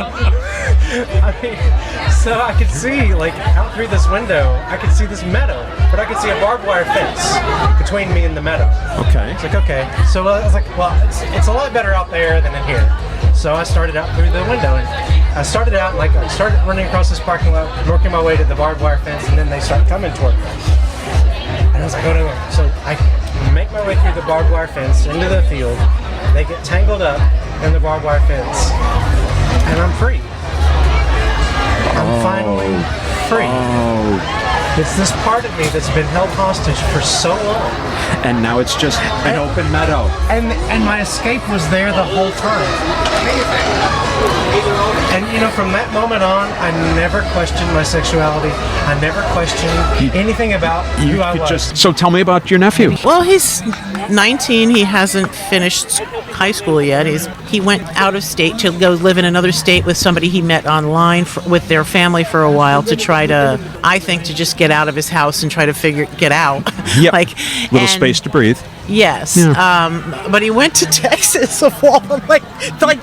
I could see out through this window, I could see this meadow, but I could see a barbed wire fence between me and the meadow. Okay. It's okay. So I was like, well, it's a lot better out there than in here. So I started out through the window, and I started out I started running across this parking lot, working my way to the barbed wire fence, and then they start coming toward me. And I was like, oh no. So I make my way through the barbed wire fence into the field. They get tangled up in the barbed wire fence, and I'm free. I'm finally free. It's this part of me that's been held hostage for so long. And now it's just an open meadow. And my escape was there the whole time. And from that moment on, I never questioned my sexuality. I never questioned anything about who I was. So tell me about your nephew. Well, he's 19. He hasn't finished high school yet. He went out of state to go live in another state with somebody he met online with their family for a while to try to, I think, to just get out of his house and try to get out. Yep. Little space to breathe. Yes, Yeah. but he went to Texas, of all like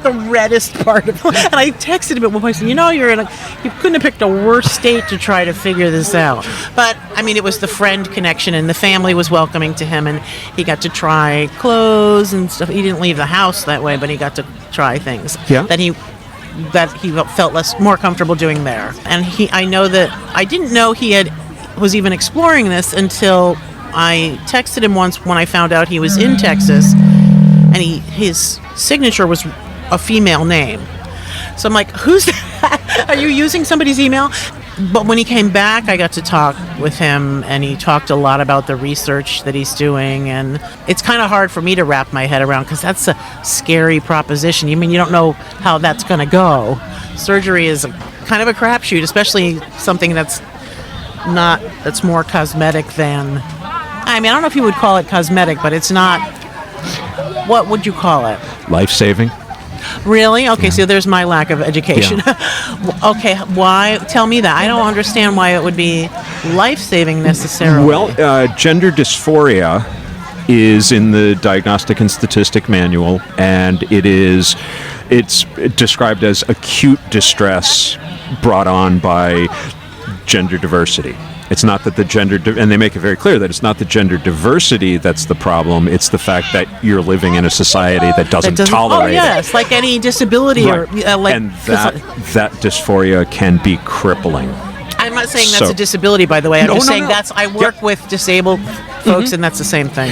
the reddest part of. And I texted him at one point, saying, you couldn't have picked a worse state to try to figure this out. But I mean, it was the friend connection, and the family was welcoming to him, and he got to try clothes and stuff. He didn't leave the house that way, but he got to try things that he felt more comfortable doing there. And I know that I didn't know he was even exploring this until I texted him once when I found out he was in Texas, and his signature was a female name. So I'm like, who's that? Are you using somebody's email? But when he came back, I got to talk with him, and he talked a lot about the research that he's doing, and it's kind of hard for me to wrap my head around because that's a scary proposition. You don't know how that's going to go. Surgery is kind of a crapshoot, especially something that's more cosmetic than... I don't know if you would call it cosmetic, but it's not... What would you call it? Life-saving. Really? Okay, so there's my lack of education. Yeah. Okay, why? Tell me that. I don't understand why it would be life-saving necessarily. Well, gender dysphoria is in the Diagnostic and Statistic Manual, and it's described as acute distress brought on by gender diversity. It's not that and they make it very clear that it's not the gender diversity that's the problem, it's the fact that you're living in a society that doesn't tolerate it. Oh, yes, like any disability. Right. And that dysphoria can be crippling. I'm not saying that's a disability, by the way. I'm just saying I work with disabled folks, and that's the same thing.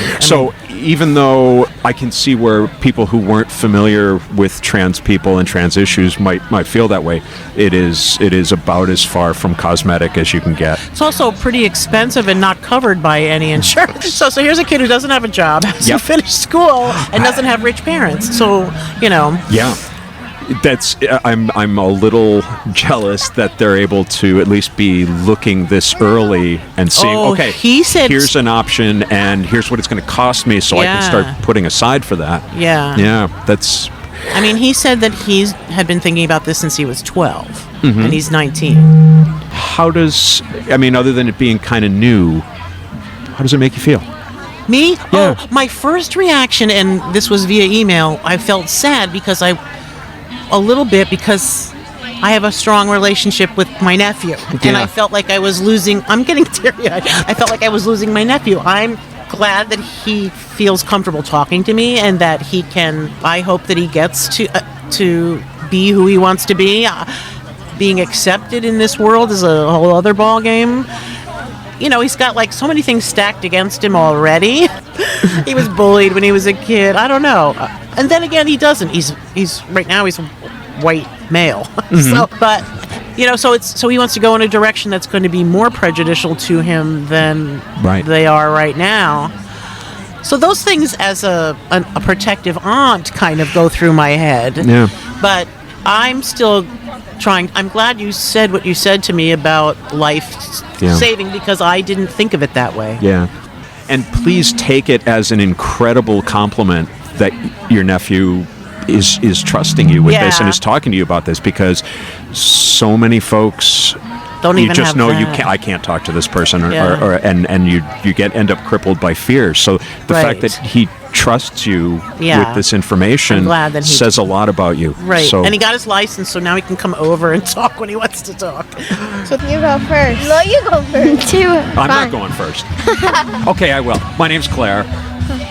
Even though I can see where people who weren't familiar with trans people and trans issues might feel that way, it is about as far from cosmetic as you can get. It's also pretty expensive and not covered by any insurance. So here's a kid who doesn't have a job, hasn't finished school, and doesn't have rich parents. So, Yeah. I'm a little jealous that they're able to at least be looking this early and seeing, he said, here's an option and here's what it's going to cost me, so I can start putting aside for that. Yeah, that's... he said that he had been thinking about this since he was 12, and he's 19. How does, other than it being kind of new, how does it make you feel? Me? Yeah. Oh, my first reaction, and this was via email, I felt sad because a little bit because I have a strong relationship with my nephew, and I felt like I was losing. I'm getting teary-eyed. I felt like I was losing my nephew. I'm glad that he feels comfortable talking to me, and that he can. I hope that he gets to be who he wants to be. Being accepted in this world is a whole other ball game. He's got so many things stacked against him already. He was bullied when he was a kid. I don't know. And then again, he doesn't. He's right now he's a white male. So he wants to go in a direction that's going to be more prejudicial to him than they are right now. So those things, as a protective aunt, kind of go through my head. Yeah. But I'm still trying. I'm glad you said what you said to me about life saving, because I didn't think of it that way. Yeah. And please take it as an incredible compliment that your nephew is trusting you with this and is talking to you about this, because so many folks don't even just have know that. I can't talk to this person, and you end up crippled by fear. So the fact that he trusts you with this information says a lot about you. Right. So, and he got his license, so now he can come over and talk when he wants to talk. So you go first. No, you go first. I'm not going first. Okay, I will. My name's Claire.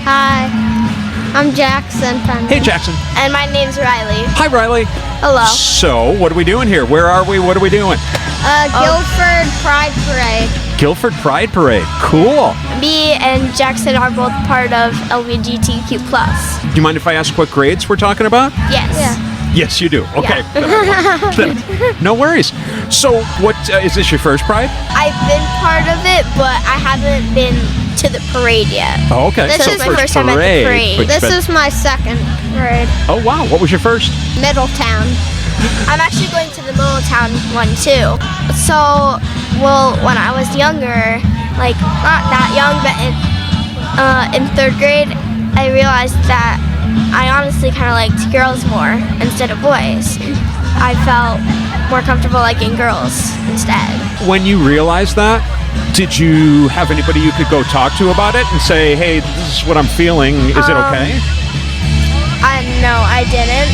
Hi. I'm Jackson. Hey, Jackson. And my name's Riley. Hi, Riley. Hello. So, what are we doing here? Where are we? What are we doing? Guilford Pride Parade. Guilford Pride Parade. Cool. Me and Jackson are both part of LGBTQ+. Do you mind if I ask what grades we're talking about? Yes. Yes, you do. Okay. No worries. So, what is this your first Pride? I've been part of it, but I haven't been to the parade yet. Oh, okay. This is my first time at the parade. This is my second parade. Oh, wow. What was your first? Middletown. I'm actually going to the Middletown one too. So, well, when I was younger, like not that young, but in 3rd grade, I realized that I honestly kind of liked girls more instead of boys. I felt more comfortable liking girls instead. When you realized that, did you have anybody you could go talk to about it and say, hey, this is what I'm feeling, is it okay? No, I didn't.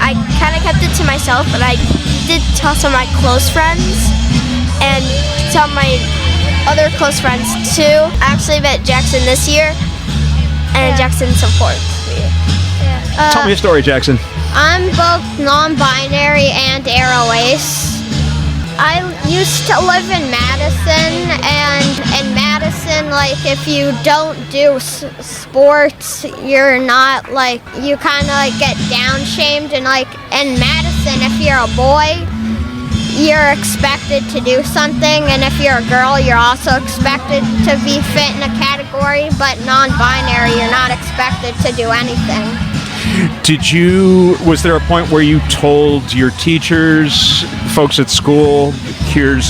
I kind of kept it to myself, but I did tell some of my close friends and some of my other close friends too. I actually met Jackson this year, and Jackson supports me. Tell me a story, Jackson. I'm both non-binary and aero-ace. I used to live in Madison, and in Madison, like, if you don't do sports, you're not, like, you kind of, like, get down-shamed, and, like, in Madison, if you're a boy, you're expected to do something, and if you're a girl, you're also expected to be fit in a category, but non-binary, you're not expected to do anything. Was there a point where you told your teachers, folks at school,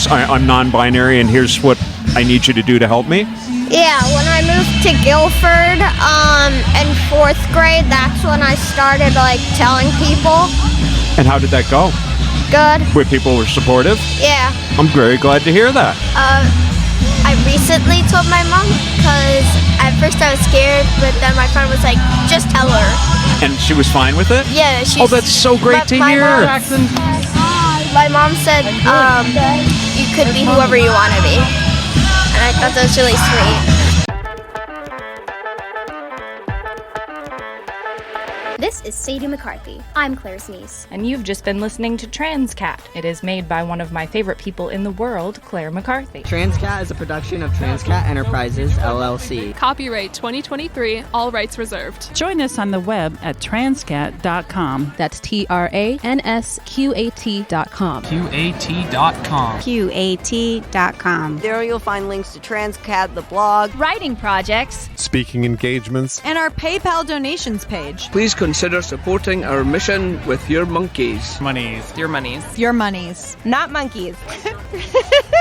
I'm non-binary and here's what I need you to do to help me? Yeah, when I moved to Guilford in 4th grade, that's when I started like telling people. And how did that go? Good. Where people were supportive? Yeah. I'm very glad to hear that. I recently told my mom because at first I was scared, but then my friend was like, just tell her. And she was fine with it? Yeah. Oh, that's so great to hear. My mom said you could be whoever you want to be. And I thought that was really sweet. This is Sadie McCarthy. I'm Claire's niece. And you've just been listening to Transqat. It is made by one of my favorite people in the world, Clare McCarthy. Transqat is a production of Transqat Enterprises, LLC. Copyright 2023, all rights reserved. Join us on the web at transqat.com. That's TRANSQAT.com. QAT.com. QAT.com. There you'll find links to Transqat, the blog, writing projects, speaking engagements, and our PayPal donations page. Please consider supporting our mission with your monkeys. Your monies. Your monies. Not monkeys.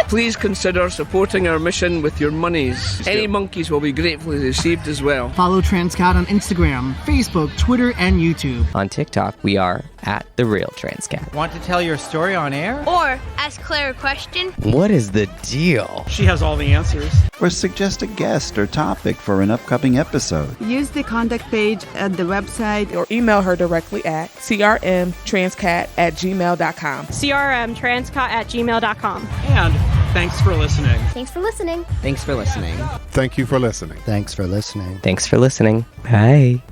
Please consider supporting our mission with your monies. Any monkeys will be gratefully received as well. Follow Transqat on Instagram, Facebook, Twitter, and YouTube. On TikTok, we are at The Real Transqat. Want to tell your story on air? Or ask Claire a question. What is the deal? She has all the answers. Or suggest a guest or topic for an upcoming episode. Use the contact page at the website or email her directly at crmtranscat@gmail.com. crmtranscat@gmail.com. And thanks for listening. Thanks for listening. Thanks for listening. Thank you for listening. Thanks for listening. Thanks for listening. Bye.